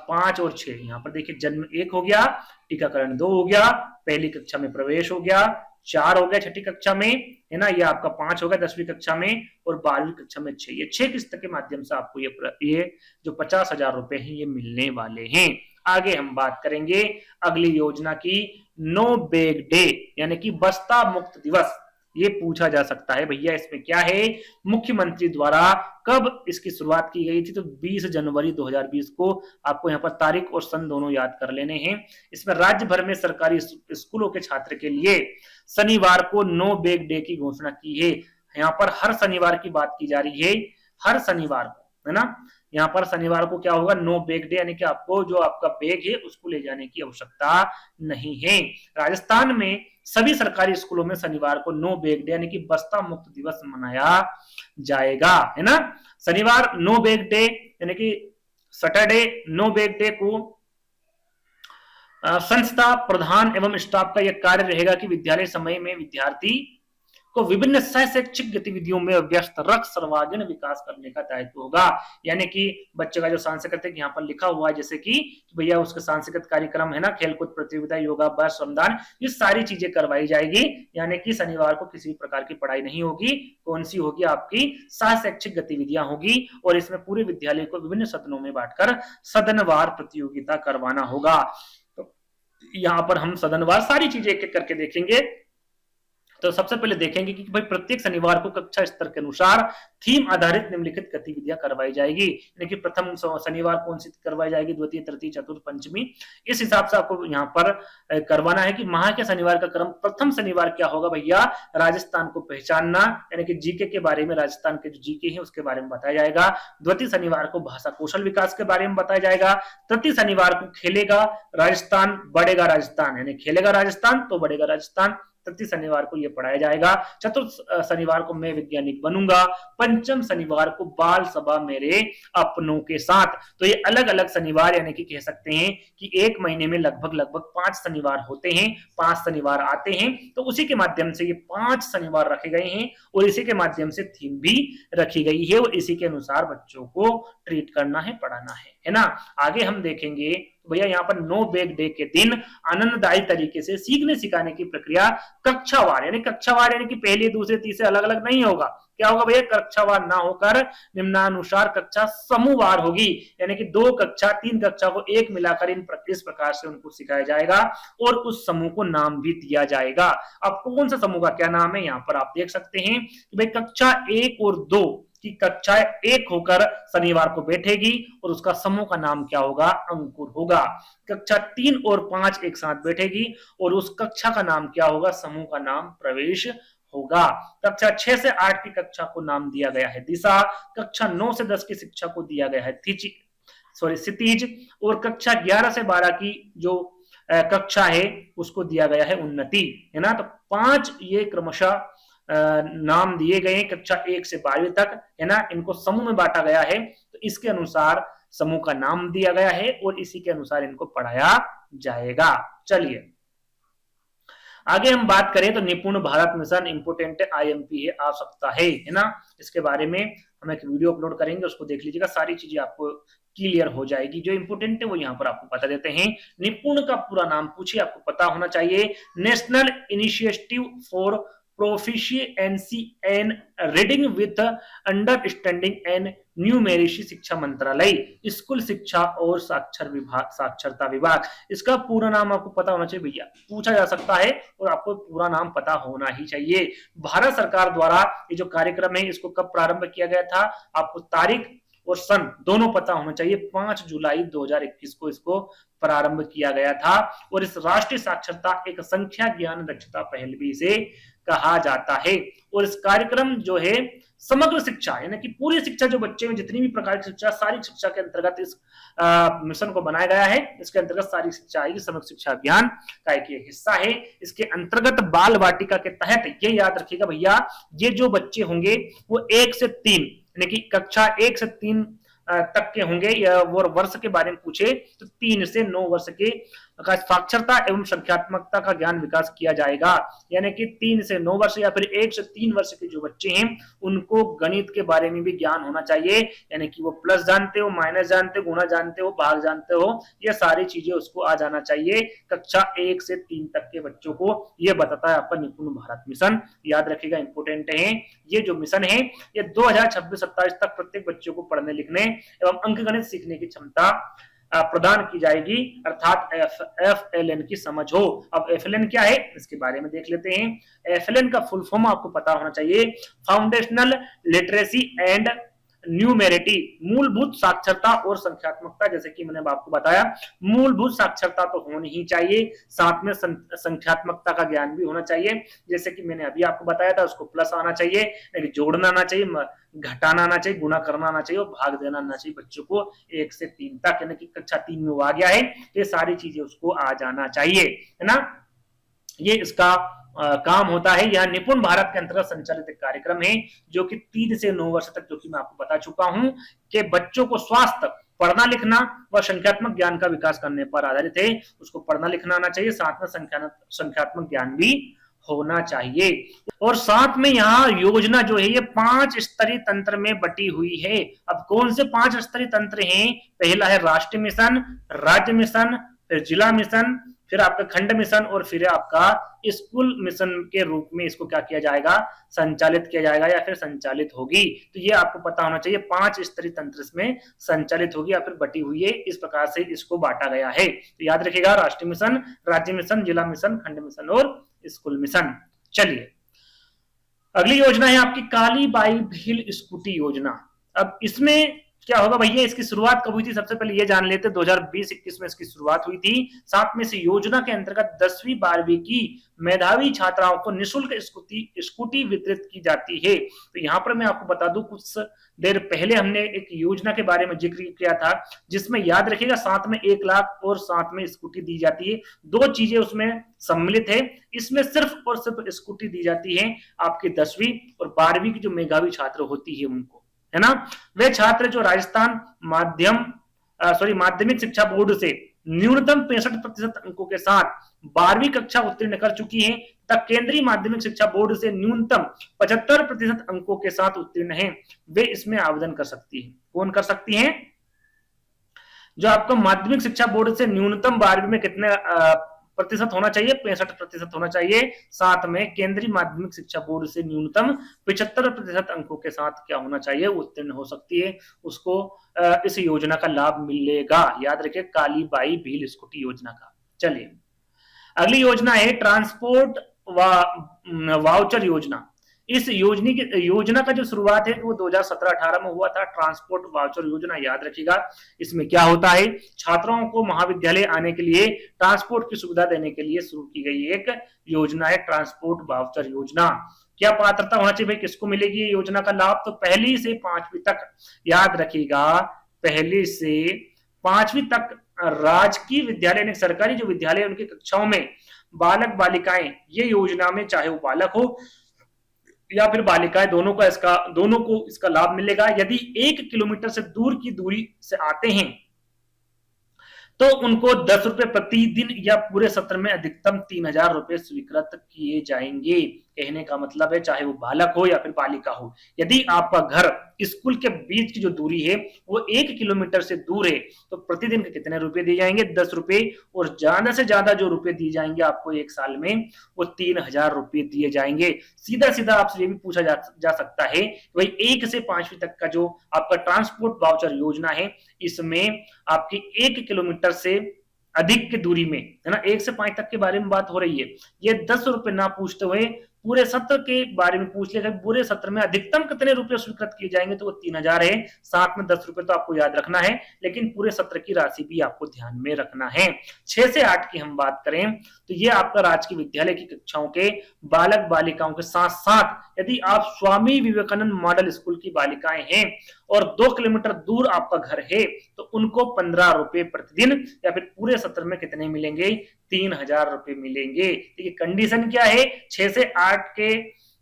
5 और 6। यहाँ पर देखिए, जन्म 1 हो गया, टीकाकरण 2 हो गया, पहली कक्षा में प्रवेश हो गया, 4 हो गया छठी कक्षा में, है ना, ये आपका 5 हो गया 10वीं कक्षा में और 12वीं कक्षा में 6। ये 6 किस्त के माध्यम से आपको ये जो 50,000 रुपए हैं ये मिलने वाले हैं। आगे हम बात करेंगे अगली योजना की, नो बैग डे, यानी कि बस्ता मुक्त दिवस। ये पूछा जा सकता है भैया, इसमें क्या है, मुख्यमंत्री द्वारा कब इसकी शुरुआत की गई थी, तो 20 जनवरी 2020 को। आपको यहाँ पर तारीख और सन दोनों याद कर लेने हैं। इसमें राज्य भर में सरकारी स्कूलों के छात्र के लिए शनिवार को नो बैग डे की घोषणा की है। यहाँ पर हर शनिवार की बात की जा रही है, हर शनिवार को, है ना। यहाँ पर शनिवार को क्या होगा, नो बैग डे, यानी कि आपको जो आपका बैग है उसको ले जाने की आवश्यकता नहीं है। राजस्थान में सभी सरकारी स्कूलों में शनिवार को नो बैग डे यानी कि बस्ता मुक्त दिवस मनाया जाएगा, है ना। शनिवार नो बैग डे यानी कि सैटरडे नो बैग डे को संस्था प्रधान एवं स्टाफ का यह कार्य रहेगा कि विद्यालय समय में विद्यार्थी को विभिन्न शैक्षिक गतिविधियों में व्यस्त रख सर्वांगीण विकास करने का दायित्व होगा। यानी कि बच्चे का जो सांस्कृतिक यहाँ पर लिखा हुआ है, जैसे कि भैया उसका सांस्कृतिक कार्यक्रम है ना, खेलकूद प्रतियोगिता, योगाभ्यास, श्रमदान, ये सारी चीजें करवाई जाएगी। यानी कि शनिवार को किसी प्रकार की पढ़ाई नहीं होगी। कौन सी होगी, आपकी शैक्षिक गतिविधियां होगी और इसमें पूरे विद्यालय को विभिन्न सदनों में बांटकर सदनवार प्रतियोगिता करवाना होगा। तो यहाँ पर हम सदनवार सारी चीजें एक एक करके देखेंगे। तो सबसे पहले देखेंगे कि भाई प्रत्येक शनिवार को कक्षा स्तर के अनुसार थीम आधारित निम्नलिखित गतिविधियां करवाई जाएगी, यानी कि प्रथम शनिवार कौन सी करवाई जाएगी, द्वितीय, तृतीय, चतुर्थ, पंचमी, इस हिसाब से आपको यहाँ पर करवाना है कि माह के शनिवार का क्रम। प्रथम शनिवार क्या होगा भैया, राजस्थान को पहचानना, यानी कि जीके के बारे में, राजस्थान के जो जीके है उसके बारे में बताया जाएगा। द्वितीय शनिवार को भाषा कौशल विकास के बारे में बताया जाएगा। तृतीय शनिवार को खेलेगा राजस्थान बढ़ेगा राजस्थान, यानी खेलेगा राजस्थान तो बढ़ेगा राजस्थान, तृतीय शनिवार को यह पढ़ाया जाएगा। चतुर्थ शनिवार को मैं वैज्ञानिक बनूंगा। पंचम शनिवार को बाल सभा मेरे अपनों के साथ। तो ये अलग अलग शनिवार, यानी कि कह सकते हैं कि एक महीने में लगभग 5 शनिवार होते हैं, 5 शनिवार आते हैं, तो उसी के माध्यम से ये 5 शनिवार रखे गए हैं और इसी के माध्यम से थीम भी रखी गई है और इसी के अनुसार बच्चों को ट्रीट करना है, पढ़ाना है ना। आगे हम देखेंगे भैया यहाँ पर नो बैग डे के दिन आनंददायी तरीके से सीखने सिखाने की प्रक्रिया कक्षावार, यानी कक्षावार यानी कि पहले, दूसरे, तीसरे अलग अलग नहीं होगा। क्या होगा भैया, कक्षावार ना होकर निम्नानुसार कक्षा समूहवार होगी, यानी कि 2 कक्षा 3 कक्षा को एक मिलाकर इस प्रकार से उनको सिखाया जाएगा और उस समूह को नाम भी दिया जाएगा। अब कौन सा समूह का क्या नाम है यहाँ पर आप देख सकते हैं कि भाई कक्षा 1 और 2 कि कक्षा 1 होकर शनिवार को बैठेगी और उसका समूह का नाम क्या होगा, अंकुर होगा। कक्षा 3 और 5 एक साथ बैठेगी और उस कक्षा का नाम क्या होगा, समूह का नाम प्रवेश होगा। कक्षा 6 से 8 की कक्षा को नाम दिया गया है दिशा। कक्षा 9 से 10 की शिक्षा को दिया गया है क्षितिज और कक्षा 11 से 12 की जो कक्षा है उसको दिया गया है उन्नति, है ना। तो 5 ये क्रमशः नाम दिए गए हैं कक्षा 1 से 12वीं तक, है ना। इनको समूह में बांटा गया है तो इसके अनुसार समूह का नाम दिया गया है और इसी के अनुसार इनको पढ़ाया जाएगा। चलिए आगे हम बात करें तो निपुण भारत मिशन इंपोर्टेंट IMP है, आवश्यकता है ना। इसके बारे में हम एक वीडियो अपलोड करेंगे, उसको देख लीजिएगा, सारी चीजें आपको क्लियर हो जाएगी। जो इंपोर्टेंट है वो यहाँ पर आपको बता देते हैं। निपुण का पूरा नाम पूछिए, आपको पता होना चाहिए, national initiative for proficiency and reading with understanding and numeracy, शिक्षा मंत्रालय, स्कूल शिक्षा और साक्षरता विभाग। इसका पूरा नाम आपको पता होना चाहिए भैया, पूछा जा सकता है और आपको पूरा नाम पता होना ही चाहिए। भारत सरकार द्वारा ये जो कार्यक्रम है इसको कब प्रारंभ किया गया था, आपको तारीख और सन दोनों पता होना चाहिए। 5 जुलाई 2021 को इसको प्रारंभ किया गया था और इस राष्ट्रीय साक्षरता एक संख्या ज्ञान दक्षता पहल भी इसे कहा जाता है। और इस कार्यक्रम जो है समग्र शिक्षा, यानी कि पूरी शिक्षा, जो बच्चे में जितनी भी प्रकार की शिक्षा, सारी शिक्षा के अंतर्गत इस मिशन को बनाया गया है। इसके अंतर्गत सारी शिक्षा आएगी, समग्र शिक्षा अभियान का एक हिस्सा है। इसके अंतर्गत बाल वाटिका के तहत ये याद रखिएगा भैया, ये जो बच्चे होंगे वो 1 से 3 यानी कि कक्षा 1 से 3 तक के होंगे, या वो वर्ष के बारे में पूछे तो 3 से 9 वर्ष के साक्षरता एवं संख्यात्मकता का ज्ञान विकास किया जाएगा। यानी कि 3 से 9 वर्ष या फिर 1 से 3 वर्ष के जो बच्चे हैं उनको गणित के बारे में भी ज्ञान होना चाहिए, यानी कि वो प्लस जानते हो, माइनस जानते हो, गुणा जानते हो, भाग जानते हो, ये सारी चीजें उसको आ जाना चाहिए। कक्षा 1 से 3 तक के बच्चों को ये बताता है आपका निपुण भारत मिशन, याद रखिएगा, इंपोर्टेंट है। ये जो मिशन है ये 2026-27 तक प्रत्येक बच्चों को पढ़ने लिखने एवं अंकगणित सीखने की क्षमता प्रदान की जाएगी, अर्थात FLN की समझ हो। अब FLN क्या है इसके बारे में देख लेते हैं। FLN का फुल फॉर्म आपको पता होना चाहिए, फाउंडेशनल लिटरेसी एंड न्यूमेरिटी, मूलभूत साक्षरता और संख्यात्मकता। जैसे कि मैंने आपको बताया मूलभूत साक्षरता तो होनी ही चाहिए, साथ में संख्यात्मकता का ज्ञान भी होना चाहिए। जैसे कि मैंने अभी आपको बताया था, उसको प्लस आना चाहिए, जोड़ना आना चाहिए, घटाना आना चाहिए, गुणा करना आना चाहिए और भाग देना आना चाहिए बच्चों को 1 से 3 तक, यानी कि कक्षा 3 में वो आ गया है, ये सारी चीजें उसको आ जाना चाहिए, है ना। ये इसका काम होता है। यह निपुण भारत के अंतर्गत संचालित एक कार्यक्रम है जो कि 3 से 9 वर्ष तक, जो कि मैं आपको बता चुका हूं कि बच्चों को स्वास्थ्य, पढ़ना लिखना व संख्यात्मक ज्ञान का विकास करने पर आधारित है। उसको पढ़ना लिखना आना चाहिए, साथ में संख्यात्मक ज्ञान भी होना चाहिए। और साथ में यहाँ योजना जो है ये 5 स्तरीय तंत्र में बटी हुई है। अब कौन से 5 स्तरीय तंत्र हैं? पहला है राष्ट्रीय मिशन, राज्य मिशन, फिर जिला मिशन, फिर आपका खंड मिशन और फिर आपका स्कूल मिशन के रूप में इसको क्या किया जाएगा, संचालित किया जाएगा या फिर संचालित होगी। तो ये आपको पता होना चाहिए 5 स्तरीय तंत्र इसमें संचालित होगी या फिर बटी हुई है, इस प्रकार से इसको बांटा गया है। तो याद रखिएगा, राष्ट्रीय मिशन, राज्य मिशन, जिला मिशन, खंड मिशन और स्कूल मिशन। चलिए अगली योजना है आपकी काली बाई भील स्कूटी योजना। अब इसमें क्या होगा भैया, इसकी शुरुआत कब हुई थी सबसे पहले ये जान लेते हैं। 2020-21 में इसकी शुरुआत हुई थी। साथ में से योजना के अंतर्गत 10वीं 12वीं की मेधावी छात्राओं को निःशुल्क स्कूटी वितरित की जाती है। तो यहाँ पर मैं आपको बता दूं, कुछ देर पहले हमने एक योजना के बारे में जिक्र किया था, जिसमें याद रखिएगा साथ में 1 लाख और साथ में स्कूटी दी जाती है। 2 चीजें उसमें सम्मिलित है। इसमें सिर्फ और सिर्फ स्कूटी दी जाती है आपकी 10वीं और 12वीं की जो मेधावी छात्र होती है उनको, है ना। वे छात्र जो राजस्थान माध्यमिक शिक्षा बोर्ड से न्यूनतम 65% अंकों के साथ 12वीं कक्षा उत्तीर्ण कर चुकी हैं तथा केंद्रीय माध्यमिक शिक्षा बोर्ड से न्यूनतम 75% अंकों के साथ उत्तीर्ण हैं, वे इसमें आवेदन कर सकती हैं। कौन कर सकती हैं? जो आपको माध्यमिक शिक्षा बोर्ड से न्यूनतम 12वीं में कितने प्रतिशत होना चाहिए, 65% होना चाहिए। साथ में केंद्रीय माध्यमिक शिक्षा बोर्ड से न्यूनतम 75% अंकों के साथ क्या होना चाहिए, उत्तीर्ण हो सकती है। उसको इस योजना का लाभ मिलेगा। याद रखिए, काली बाई भील स्कूटी योजना का। चलिए अगली योजना है ट्रांसपोर्ट वाउचर योजना। इस योजना का जो शुरुआत है वो 2017-18 में हुआ था, ट्रांसपोर्ट वाउचर योजना। याद रखिएगा इसमें क्या होता है, छात्रों को महाविद्यालय आने के लिए ट्रांसपोर्ट की सुविधा देने के लिए शुरू की गई एक योजना है ट्रांसपोर्ट वाउचर योजना। क्या पात्रता होना चाहिए भाई, किसको मिलेगी ये योजना का लाभ? तो 1ली से 5वीं तक, याद रखिएगा 1ली से 5वीं तक राजकीय विद्यालय, सरकारी जो विद्यालय उनकी कक्षाओं में बालक बालिकाएं, ये योजना में चाहे वो बालक हो या फिर बालिकाएं, दोनों को इसका लाभ मिलेगा। यदि 1 किलोमीटर से दूर की दूरी से आते हैं तो उनको 10 रुपए प्रतिदिन या पूरे सत्र में अधिकतम 3000 रुपए स्वीकृत किए जाएंगे। कहने का मतलब है चाहे वो बालक हो या फिर बालिका हो, यदि आपका घर स्कूल के बीच की जो दूरी है वो 1 किलोमीटर से दूर है तो प्रतिदिन के कितने रुपए दिए जाएंगे, 10 रुपए। और ज्यादा से ज्यादा जो रुपए दिए जाएंगे आपको 1 साल में, वो 3000 रुपए दिए जाएंगे। सीधा सीधा आपसे ये भी पूछा जा सकता है भाई 1 से 5वीं तक का जो आपका ट्रांसपोर्ट वाउचर योजना है, इसमें आपकी 1 किलोमीटर से अधिक की दूरी में, है ना, 1 से 5 तक के बारे में बात हो रही है। ये 10 रुपए ना पूछते हुए पूरे सत्र के बारे में पूछ लेगा, पूरे सत्र में अधिकतम कितने रुपए स्वीकृत किए जाएंगे, तो वो 3000 है। साथ में 10 रुपए तो आपको याद रखना है, लेकिन पूरे सत्र की राशि भी आपको ध्यान में रखना है। 6 से 8 की हम बात करें तो ये आपका राजकीय विद्यालय की कक्षाओं के बालक बालिकाओं के साथ साथ यदि आप स्वामी विवेकानंद मॉडल स्कूल की बालिकाएं हैं और 2 किलोमीटर दूर आपका घर है तो उनको 15 रुपए प्रतिदिन या फिर पूरे सत्र में कितने मिलेंगे, 3000 रुपए मिलेंगे। देखिए कंडीशन क्या है, 6 से 8 के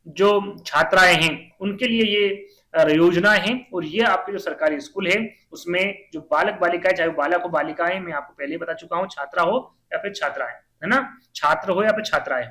जो छात्राएं हैं उनके लिए ये योजना है। और ये आपके जो सरकारी स्कूल है उसमें जो बालक बालिकाएं, चाहे बालक हो बालिकाएं, मैं आपको पहले बता चुका हूं, छात्रा हो या फिर छात्राएं, है ना, छात्र हो या फिर छात्राएं,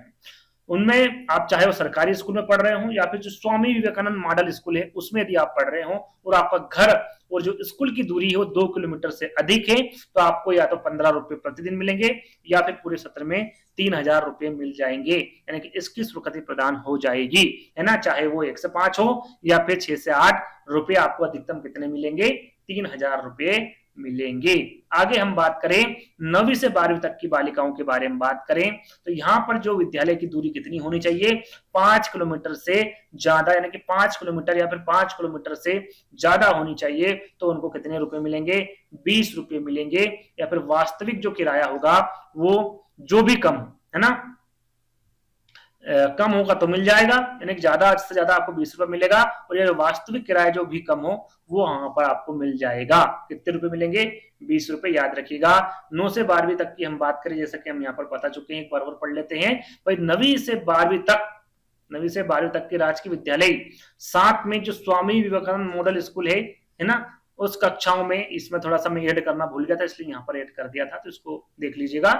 उनमें आप चाहे वो सरकारी स्कूल में पढ़ रहे हो या फिर जो स्वामी विवेकानंद मॉडल स्कूल है उसमें यदि आप पढ़ रहे हो और आपका घर और जो स्कूल की दूरी है वो 2 किलोमीटर से अधिक है तो आपको या तो 15 रुपए प्रतिदिन मिलेंगे या फिर पूरे सत्र में 3000 रुपए मिल जाएंगे। यानी कि इसकी स्वीकृति प्रदान हो जाएगी, है ना, चाहे वो 1 से 5 हो या फिर 6 से 8 रुपए, आपको अधिकतम कितने मिलेंगे, 3000 रुपए मिलेंगे। आगे हम बात करें 9वीं से 12वीं तक की बालिकाओं के बारे में बात करें तो यहाँ पर जो विद्यालय की दूरी कितनी होनी चाहिए, 5 किलोमीटर से ज्यादा, यानी कि 5 किलोमीटर या फिर 5 किलोमीटर से ज्यादा होनी चाहिए। तो उनको कितने रुपए मिलेंगे, 20 रुपए मिलेंगे। या फिर वास्तविक जो किराया होगा वो जो भी कम, है ना, कम होगा तो मिल जाएगा, यानी कि ज्यादा से ज्यादा आपको 20 रुपए मिलेगा। और ये वास्तविक किराया जो भी कम हो वो वहां पर आपको मिल जाएगा। कितने रुपए मिलेंगे, 20 रुपए। याद रखिएगा 9 से 12वीं तक की हम बात करें, जैसा कि हम यहाँ पर बता चुके हैं, एक बार और पढ़ लेते हैं भाई। 9वीं से 12वीं तक के राजकीय विद्यालय, साथ में जो स्वामी विवेकानंद मॉडल स्कूल है ना, उस कक्षाओं में, इसमें थोड़ा सा मैं ऐड करना भूल गया था इसलिए यहाँ पर ऐड कर दिया था, तो इसको देख लीजिएगा।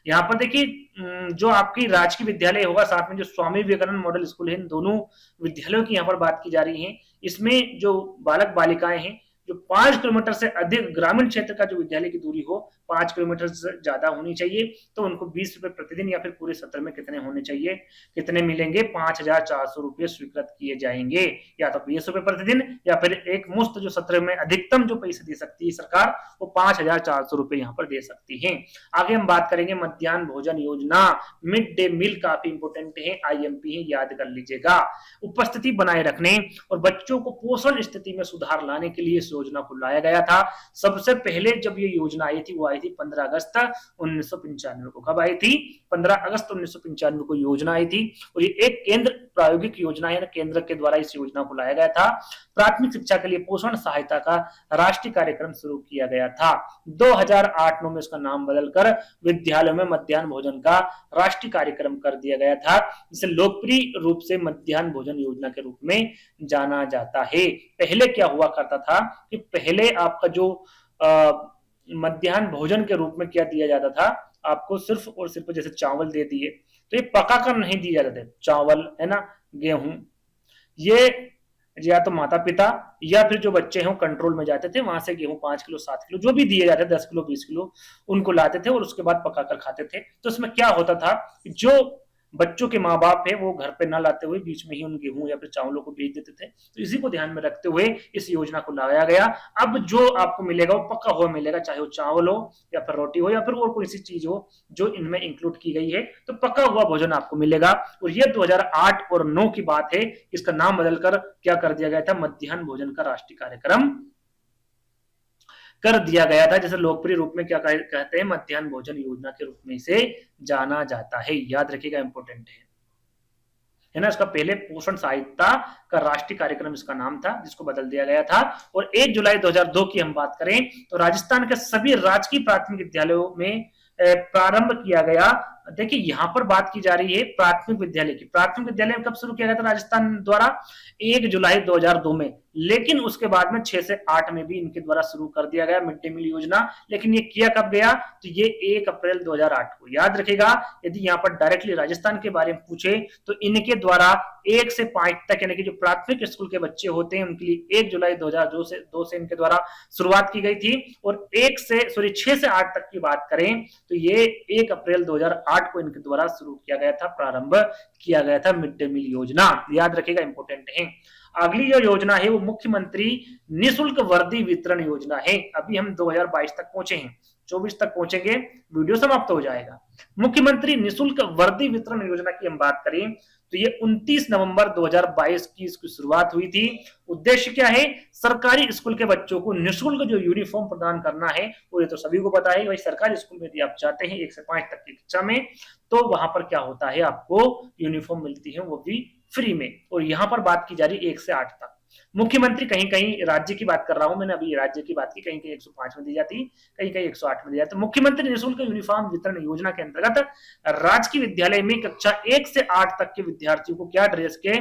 यहाँ पर देखिए जो आपकी राजकीय विद्यालय होगा साथ में जो स्वामी विवेकानंद मॉडल स्कूल है, इन दोनों विद्यालयों की यहाँ पर बात की जा रही है। इसमें जो बालक बालिकाएं हैं जो 5 किलोमीटर से अधिक ग्रामीण क्षेत्र का जो विद्यालय की दूरी हो 5 किलोमीटर से ज्यादा होनी चाहिए, तो उनको 20 रुपए प्रतिदिन या फिर पूरे सत्र में कितने होने चाहिए, कितने मिलेंगे, 5,400 रुपये स्वीकृत किए जाएंगे, या तो 20 रुपए प्रतिदिन या फिर एक मुफ्त जो सत्र में अधिकतम जो पैसे दे सकती है सरकार वो 5,400 रुपए यहाँ पर दे सकती है। आगे हम बात करेंगे मध्याह्न भोजन योजना, मिड डे मील काफी इंपोर्टेंट है, आईएमपी है, याद कर लीजिएगा। उपस्थिति बनाए रखने और बच्चों को पोषण स्थिति में सुधार लाने के लिए इस योजना को लाया गया था। सबसे पहले जब ये योजना आई थी वो आई थी 15 अगस्त 1995 को। कब आई थी? 15 अगस्त 1995 को योजना आई थी, और ये एक केंद्र प्रायोगिक योजना है, केंद्र के द्वारा इस योजना को लाया गया था। प्राथमिक शिक्षा के लिए पोषण सहायता का राष्ट्रीय कार्यक्रम शुरू किया गया था। 2008-9 में इसका नाम बदलकर विद्यालयों में मध्याह्न भोजन का राष्ट्रीय कार्यक्रम कर दिया गया था, जिसे लोकप्रिय रूप से मध्याह्न भोजन योजना के रूप में जाना जाता है। पहले क्या हुआ करता था कि पहले आपका जो मध्याह्न भोजन के रूप में क्या दिया जाता था, आपको सिर्फ और सिर्फ जैसे चावल दे दिए, तो ये पका कर नहीं दिया जाता है, चावल है ना, गेहूं, ये या तो माता पिता या फिर जो बच्चे हैं कंट्रोल में जाते थे, वहां से गेहूं 5 किलो 7 किलो जो भी दिए जाते 10 किलो 20 किलो उनको लाते थे और उसके बाद पकाकर खाते थे। तो इसमें क्या होता था, जो बच्चों के माँ बाप है वो घर पे ना लाते हुए बीच में ही उन गेहूं या फिर चावलों को बेच देते थे। तो इसी को ध्यान में रखते हुए इस योजना को लाया गया। अब जो आपको मिलेगा वो पका हुआ मिलेगा, चाहे वो चावल हो या फिर रोटी हो या फिर और कोई सी चीज हो जो इनमें इंक्लूड की गई है, तो पका हुआ भोजन आपको मिलेगा। और ये 2008 और 9 की बात है, इसका नाम बदलकर क्या कर दिया गया था, मध्याह्न भोजन का राष्ट्रीय कार्यक्रम कर दिया गया था, जैसे लोकप्रिय रूप में क्या कहते हैं, मध्याह्न भोजन योजना के रूप में इसे जाना जाता है। याद रखिएगा, इंपोर्टेंट है ना। इसका पहले पोषण सहायता का राष्ट्रीय कार्यक्रम इसका नाम था, जिसको बदल दिया गया था। और 1 जुलाई 2002 की हम बात करें तो राजस्थान के सभी राजकीय प्राथमिक विद्यालयों में प्रारंभ किया गया। देखिए यहां पर बात की जा रही है प्राथमिक विद्यालय की। प्राथमिक विद्यालय कब शुरू किया गया था राजस्थान द्वारा? 1 जुलाई 2002 में, लेकिन उसके बाद में 6 से 8 में भी इनके द्वारा शुरू कर दिया गया मिड डे मील योजना। लेकिन ये किया कब गया, तो ये 1 अप्रैल 2008 को। याद रखेगा, यदि यहाँ पर डायरेक्टली राजस्थान के बारे में पूछे तो इनके द्वारा 1 से 5 तक यानी कि जो प्राथमिक स्कूल के बच्चे होते हैं उनके लिए 1 जुलाई 2002 से इनके द्वारा शुरुआत की गई थी। और 6 से 8 तक की बात करें तो ये 1 अप्रैल 2008 को इनके द्वारा शुरू किया गया था, प्रारंभ किया गया था मिड डे मील योजना। याद रखिएगा, इंपोर्टेंट है। अगली जो योजना है वो मुख्यमंत्री निःशुल्क वर्दी वितरण योजना है। अभी हम 2022 तक पहुंचे हैं, 24 तक पहुंचेंगे, वीडियो समाप्त हो जाएगा। मुख्यमंत्री निःशुल्क वर्दी वितरण योजना की हम बात करें तो ये 29 नवंबर 2022 की इसकी शुरुआत हुई थी। उद्देश्य क्या है, सरकारी स्कूल के बच्चों को निःशुल्क जो यूनिफॉर्म प्रदान करना है। और ये तो सभी को पता है, भाई सरकारी स्कूल में यदि आप जाते हैं 1 से 5 तक की कक्षा में, तो वहां पर क्या होता है, आपको यूनिफॉर्म मिलती है, वो भी फ्री में। और यहां पर बात की जा रही है 1 से 8 तक। मुख्यमंत्री, कहीं कहीं राज्य की बात कर रहा हूं मैंने, अभी राज्य की बात की, कहीं कहीं 105 में दी जाती, कहीं कहीं 108 में दी जाती। मुख्यमंत्री निःशुल्क यूनिफॉर्म वितरण योजना के अंतर्गत राजकीय विद्यालय में कक्षा 1 से 8 तक के विद्यार्थियों को क्या ड्रेस के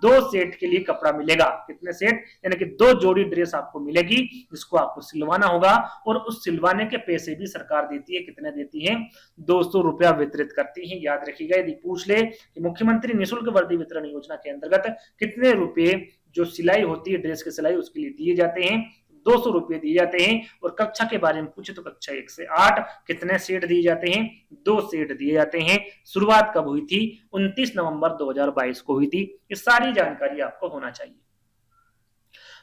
2 सेट के लिए कपड़ा मिलेगा। कितने सेट, यानी कि 2 जोड़ी ड्रेस आपको मिलेगी, जिसको आपको सिलवाना होगा। और उस सिलवाने के पैसे भी सरकार देती है। कितने देती है, 200 रुपया वितरित करती है। याद रखिएगा, यदि पूछ ले कि मुख्यमंत्री निःशुल्क वर्दी वितरण योजना के अंतर्गत कितने रुपए जो सिलाई होती है ड्रेस की सिलाई उसके लिए दिए जाते हैं, 200 रुपये दिए जाते हैं। और कक्षा के बारे में पूछे तो कक्षा 1 से 8 कितने सेट दिए जाते हैं, 2 सेट दिए जाते हैं। शुरुआत कब हुई थी, 29 नवंबर 2022 को हुई थी। ये सारी जानकारी आपको होना चाहिए।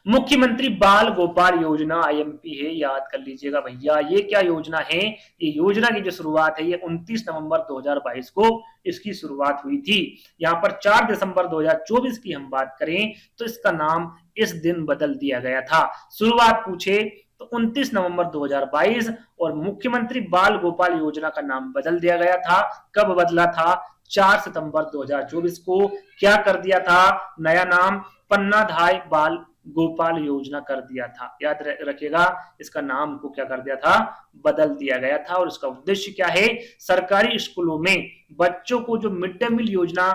मुख्यमंत्री बाल गोपाल योजना आईएमपी है, याद कर लीजिएगा भैया। ये क्या योजना है, ये योजना की जो शुरुआत है ये 29 नवंबर 2022 को इसकी शुरुआत हुई थी। यहाँ पर 4 दिसंबर 2024 की हम बात करें तो इसका नाम इस दिन बदल दिया गया था। शुरुआत पूछे तो 29 नवंबर 2022 और मुख्यमंत्री बाल गोपाल योजना का नाम बदल दिया गया था। कब बदला था, 4 सितंबर 2024 को। क्या कर दिया था, नया नाम पन्नाधाय बाल गोपाल योजना कर दिया था। याद रखिएगा, इसका नाम को क्या कर दिया था, बदल दिया गया था। और इसका उद्देश्य क्या है, सरकारी स्कूलों में बच्चों को जो मिड डे मील योजना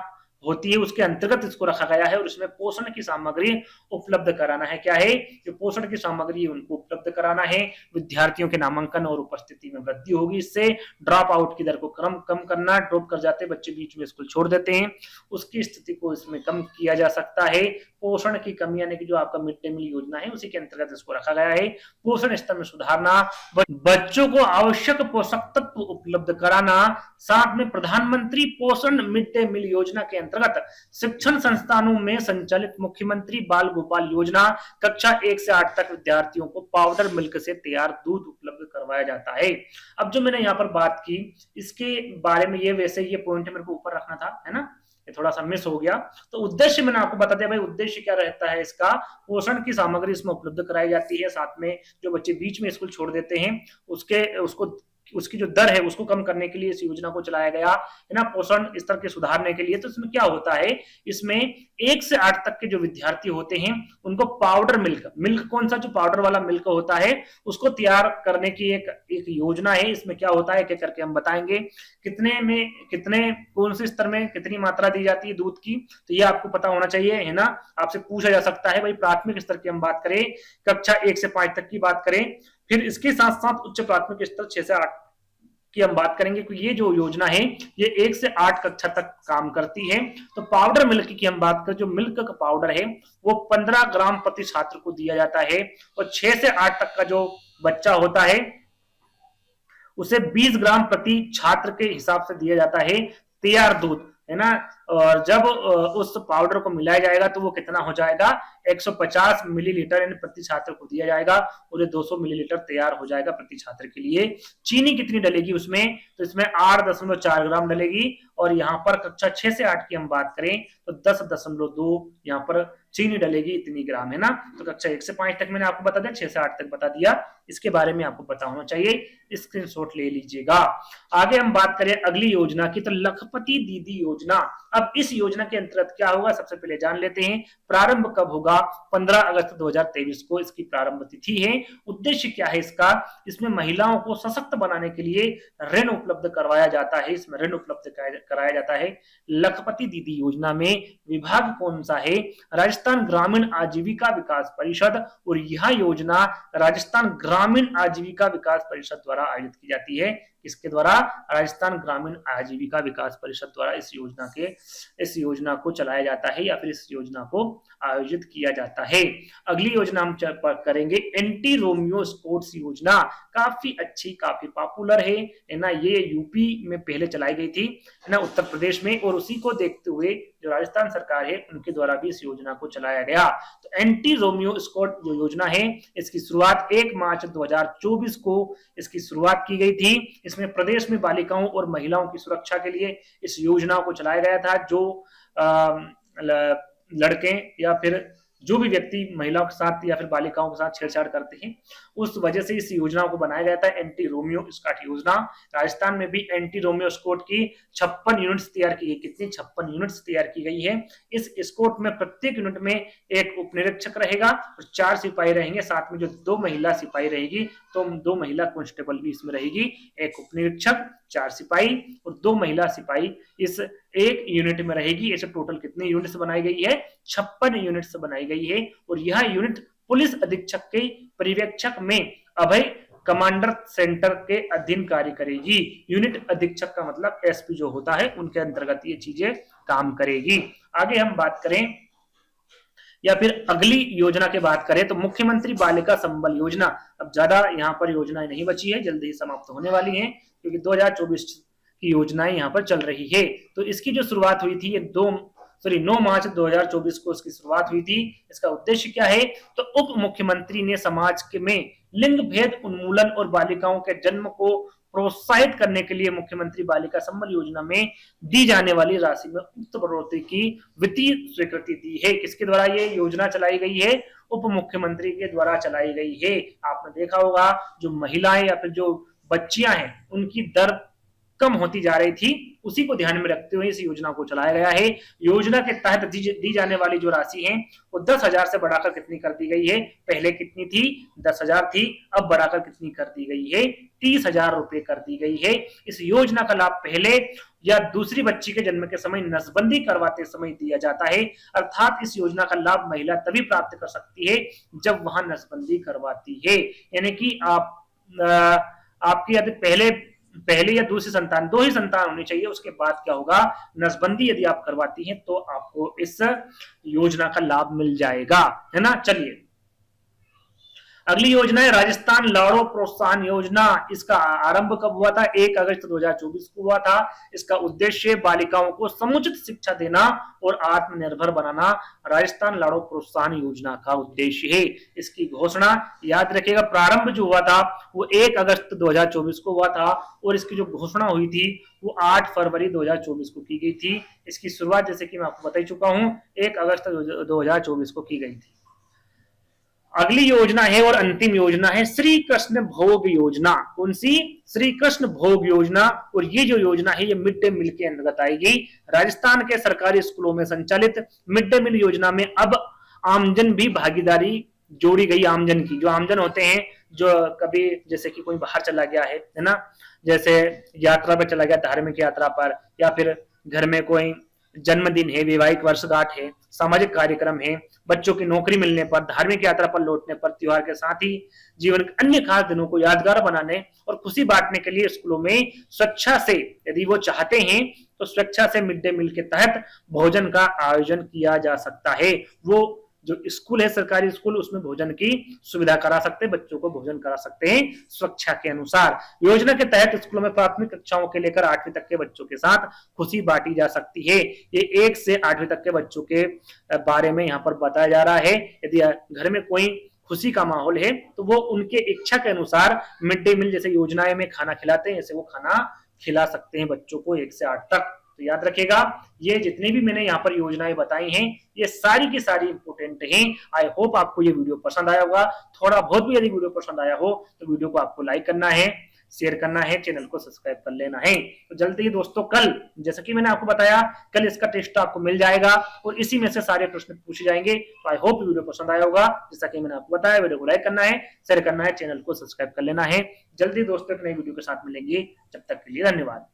होती है उसके अंतर्गत इसको रखा गया है और इसमें पोषण की सामग्री उपलब्ध कराना है। क्या है? जो पोषण की सामग्री उनको उपलब्ध कराना है। विद्यार्थियों के नामांकन और उपस्थिति में वृद्धि होगी, इससे ड्रॉप आउट की दर को कम करना, ड्रॉप कर जाते बच्चे बीच में स्कूल छोड़ देते हैं, उसकी स्थिति को इसमें कम किया जा सकता है। पोषण की कमी यानी कि जो आपका मिड डे मील योजना है उसी के अंतर्गत इसको रखा गया है। पोषण स्तर में सुधारना, बच्चों को आवश्यक पोषक तत्व उपलब्ध कराना, साथ में प्रधानमंत्री पोषण मिड डे मील योजना के अंतर्गत शिक्षण संस्थानों में संचालित मुख्यमंत्री बाल गोपाल योजना, कक्षा 1 से 8 तक विद्यार्थियों को पाउडर मिल्क से तैयार दूध उपलब्ध करवाया जाता है। अब जो मैंने यहाँ पर बात की इसके बारे में, ये वैसे ये पॉइंट मेरे को ऊपर रखना था, है ना, ये थोड़ा सा मिस हो गया। तो उद्देश्य मैंने आपको बता दिया भाई, उद्देश्य क्या रहता है इसका, पोषण की सामग्री इसमें उपलब्ध कराई जाती है, साथ में जो बच्चे बीच में स्कूल छोड़ देते हैं उसकी जो दर है उसको कम करने के लिए इस योजना को चलाया गया है ना, पोषण स्तर के सुधारने के लिए। तो इसमें क्या होता है, इसमें 1 से 8 तक के जो विद्यार्थी होते हैं उनको पाउडर मिल्क कौन सा जो पाउडर वाला मिल्क होता है उसको तैयार करने की एक योजना है। इसमें क्या होता है क्या करके हम बताएंगे, कितने कौन से स्तर में कितनी मात्रा दी जाती है दूध की, तो ये आपको पता होना चाहिए, है ना। आपसे पूछा जा सकता है भाई प्राथमिक स्तर की हम बात करें, कक्षा 1 से 5 तक की बात करें, फिर इसके साथ साथ उच्च प्राथमिक स्तर 6 से 8 की हम बात करेंगे कि ये जो योजना है ये 1 से 8 कक्षा तक काम करती है। तो पाउडर मिल्क की हम बात करें, जो मिल्क का पाउडर है वो 15 ग्राम प्रति छात्र को दिया जाता है और 6 से 8 तक का जो बच्चा होता है उसे 20 ग्राम प्रति छात्र के हिसाब से दिया जाता है तैयार दूध, है ना। और जब उस पाउडर को मिलाया जाएगा तो वो कितना हो जाएगा, 150 मिलीलीटर यानी प्रति छात्र को दिया जाएगा और ये 200 मिलीलीटर तैयार हो जाएगा प्रति छात्र के लिए। चीनी कितनी डलेगी उसमें, तो इसमें 8.4 ग्राम डलेगी और यहाँ पर कक्षा 6 से 8 की हम बात करें तो 10.2 यहाँ पर चीनी डलेगी, इतनी ग्राम, है ना। तो कक्षा 1 से 5 तक मैंने आपको बता दिया, 6 से 8 तक बता दिया, इसके बारे में आपको पता होना चाहिए, स्क्रीनशॉट ले लीजिएगा। आगे हम बात करें अगली योजना की, तो लखपति दीदी योजना। अब इस योजना के अंतर्गत क्या होगा, सबसे पहले जान लेते हैं। प्रारंभ कब होगा, 15 अगस्त 2023 को इसकी प्रारंभ तिथि है। उद्देश्य क्या है इसका, इसमें महिलाओं को सशक्त बनाने के लिए ऋण उपलब्ध करवाया जाता है, इसमें ऋण उपलब्ध कराया जाता है। लखपति दीदी योजना में विभाग कौन सा है, राजस्थान ग्रामीण आजीविका विकास परिषद, और यह योजना राजस्थान ग्रामीण आजीविका विकास परिषद द्वारा आयोजित की जाती है। इसके द्वारा, राजस्थान ग्रामीण आजीविका विकास परिषद द्वारा इस योजना को चलाया जाता है या फिर इस योजना को आयोजित किया जाता है। अगली योजना हम करेंगे एंटी रोमियो स्पोर्ट्स योजना। काफी अच्छी, काफी पॉपुलर है ना। ये यूपी में पहले चलाई गई थी, है ना, उत्तर प्रदेश में, और उसी को देखते हुए जो राजस्थान सरकार है उनके द्वारा भी इस योजना को चलाया गया। तो एंटी रोमियो स्पोर्ट जो योजना है इसकी शुरुआत 1 मार्च 2024 को इसकी शुरुआत की गई थी। इसमें प्रदेश में बालिकाओं और महिलाओं की सुरक्षा के लिए इस योजना को चलाया गया था। जो लड़के या फिर जो भी व्यक्ति महिलाओं के साथ या फिर बालिकाओं के साथ छेड़छाड़ करते हैं, उस वजह से इस योजना को बनाया गया था, एंटी रोमियो स्क्वाड योजना। राजस्थान में भी एंटी रोमियो स्क्वाड की 56 यूनिट्स तैयार की गई। कितनी? 56 यूनिट्स तैयार की गई है। इस स्क्वाड में प्रत्येक यूनिट में एक उपनिरीक्षक रहेगा और 4 सिपाही रहेंगे, साथ में जो 2 महिला सिपाही रहेगी, तो 2 महिला कांस्टेबल भी इसमें रहेगी। एक उपनिरीक्षक, 4 सिपाही और 2 महिला सिपाही इस एक यूनिट में रहेगी। ऐसे टोटल कितनी यूनिट्स बनाई गई है? 56 यूनिट्स बनाई गई है। और यह यूनिट पुलिस अधीक्षक के पर्यवेक्षक में अभय कमांडर सेंटर के अधीन कार्य करेगी। यूनिट अधीक्षक का मतलब एसपी जो होता है, उनके अंतर्गत ये चीजें काम करेगी। आगे हम बात करें या फिर अगली योजना की बात करें तो मुख्यमंत्री बालिका संबल योजना। अब ज्यादा यहाँ पर योजनाएं नहीं बची है, जल्दी ही समाप्त होने वाली हैं क्योंकि 2024 की योजनाएं यहाँ पर चल रही है। तो इसकी जो शुरुआत हुई थी ये 9 मार्च 2024 को इसकी शुरुआत हुई थी। इसका उद्देश्य क्या है, तो उप मुख्यमंत्री ने समाज में लिंग भेद उन्मूलन और बालिकाओं के जन्म को प्रोत्साहित करने के लिए मुख्यमंत्री बालिका संबल योजना में दी जाने वाली राशि में उक्त बढ़ोतरी की वित्तीय स्वीकृति दी है। किसके द्वारा ये योजना चलाई गई है? उप मुख्यमंत्री के द्वारा चलाई गई है। आपने देखा होगा जो महिलाएं या फिर जो बच्चियां हैं उनकी दर कम होती जा रही थी, उसी को ध्यान में रखते हुए इस योजना को चलाया गया है। योजना के तहत दी जाने वाली जो राशि है वो 10,000 से बढ़ाकर कितनी कर दी गई है? पहले कितनी थी? 10,000 थी, अब बढ़ाकर कितनी कर दी गई है? 30,000 रुपए कर दी गई है। इस योजना का लाभ पहले या दूसरी बच्ची के जन्म के समय नसबंदी करवाते समय दिया जाता है, अर्थात इस योजना का लाभ महिला तभी प्राप्त कर सकती है जब वहां नसबंदी करवाती है। यानी कि आपकी यदि पहले या दूसरी संतान, दो ही संतान होनी चाहिए, उसके बाद क्या होगा? नसबंदी यदि आप करवाती हैं तो आपको इस योजना का लाभ मिल जाएगा, है ना। चलिए अगली योजना है राजस्थान लाड़ो प्रोत्साहन योजना। इसका आरंभ कब हुआ था? 1 अगस्त 2024 को हुआ था। इसका उद्देश्य बालिकाओं को समुचित शिक्षा देना और आत्मनिर्भर बनाना राजस्थान लाड़ो प्रोत्साहन योजना का उद्देश्य है। इसकी घोषणा याद रखिएगा, प्रारंभ जो हुआ था वो 1 अगस्त 2024 को हुआ था और इसकी जो घोषणा हुई थी वो 8 फरवरी 2024 को की गई थी। इसकी शुरुआत जैसे कि मैं आपको बता ही चुका हूं 1 अगस्त 2024 को की गई थी। अगली योजना है और अंतिम योजना है श्री कृष्ण भोग योजना। कौन सी? श्री कृष्ण भोग योजना। और ये जो योजना है ये मिड डे मील के अंतर्गत आएगी। राजस्थान के सरकारी स्कूलों में संचालित मिड डे मील योजना में अब आमजन भी भागीदारी जोड़ी गई। आमजन की, जो आमजन होते हैं, जो कभी जैसे कि कोई बाहर चला गया है ना, जैसे यात्रा पर चला गया, धार्मिक यात्रा पर, या फिर घर में कोई जन्मदिन है, वैवाहिक वर्षगांठ है, सामाजिक कार्यक्रम है, बच्चों की नौकरी मिलने पर, धार्मिक यात्रा पर लौटने पर, त्योहार के साथ ही जीवन के अन्य खास दिनों को यादगार बनाने और खुशी बांटने के लिए स्कूलों में स्वेच्छा से, यदि वो चाहते हैं तो स्वेच्छा से मिड डे मील के तहत भोजन का आयोजन किया जा सकता है। वो जो स्कूल है, सरकारी स्कूल, उसमें भोजन की सुविधा करा सकते हैं, बच्चों को भोजन करा सकते हैं स्वेच्छा के अनुसार। योजना के तहत स्कूलों में प्राथमिक कक्षाओं के लेकर 8वीं तक के बच्चों के साथ खुशी बांटी जा सकती है। ये 1 से 8वीं तक के बच्चों के बारे में यहाँ पर बताया जा रहा है। यदि घर में कोई खुशी का माहौल है तो वो उनके इच्छा के अनुसार मिड डे मील जैसे योजनाएं में खाना खिलाते हैं, ऐसे वो खाना खिला सकते हैं बच्चों को 1 से 8 तक। तो याद रखिएगा, ये जितनी भी मैंने यहाँ पर योजनाएं बताई हैं ये सारी की सारी इंपोर्टेंट हैं। आई होप आपको ये वीडियो पसंद आया होगा। थोड़ा बहुत भी यदि वीडियो पसंद आया हो तो वीडियो को आपको लाइक करना है, शेयर करना है, चैनल को सब्सक्राइब कर लेना है। तो जल्दी ही दोस्तों, कल जैसा कि मैंने आपको बताया, कल इसका टेस्ट आपको मिल जाएगा और इसी में से सारे प्रश्न पूछे जाएंगे। तो आई होप वीडियो पसंद आया होगा। जैसा कि मैंने आपको बताया, वीडियो को लाइक करना है, शेयर करना है, चैनल को सब्सक्राइब कर लेना है। जल्दी दोस्तों एक नई वीडियो के साथ मिलेंगे, जब तक के लिए धन्यवाद।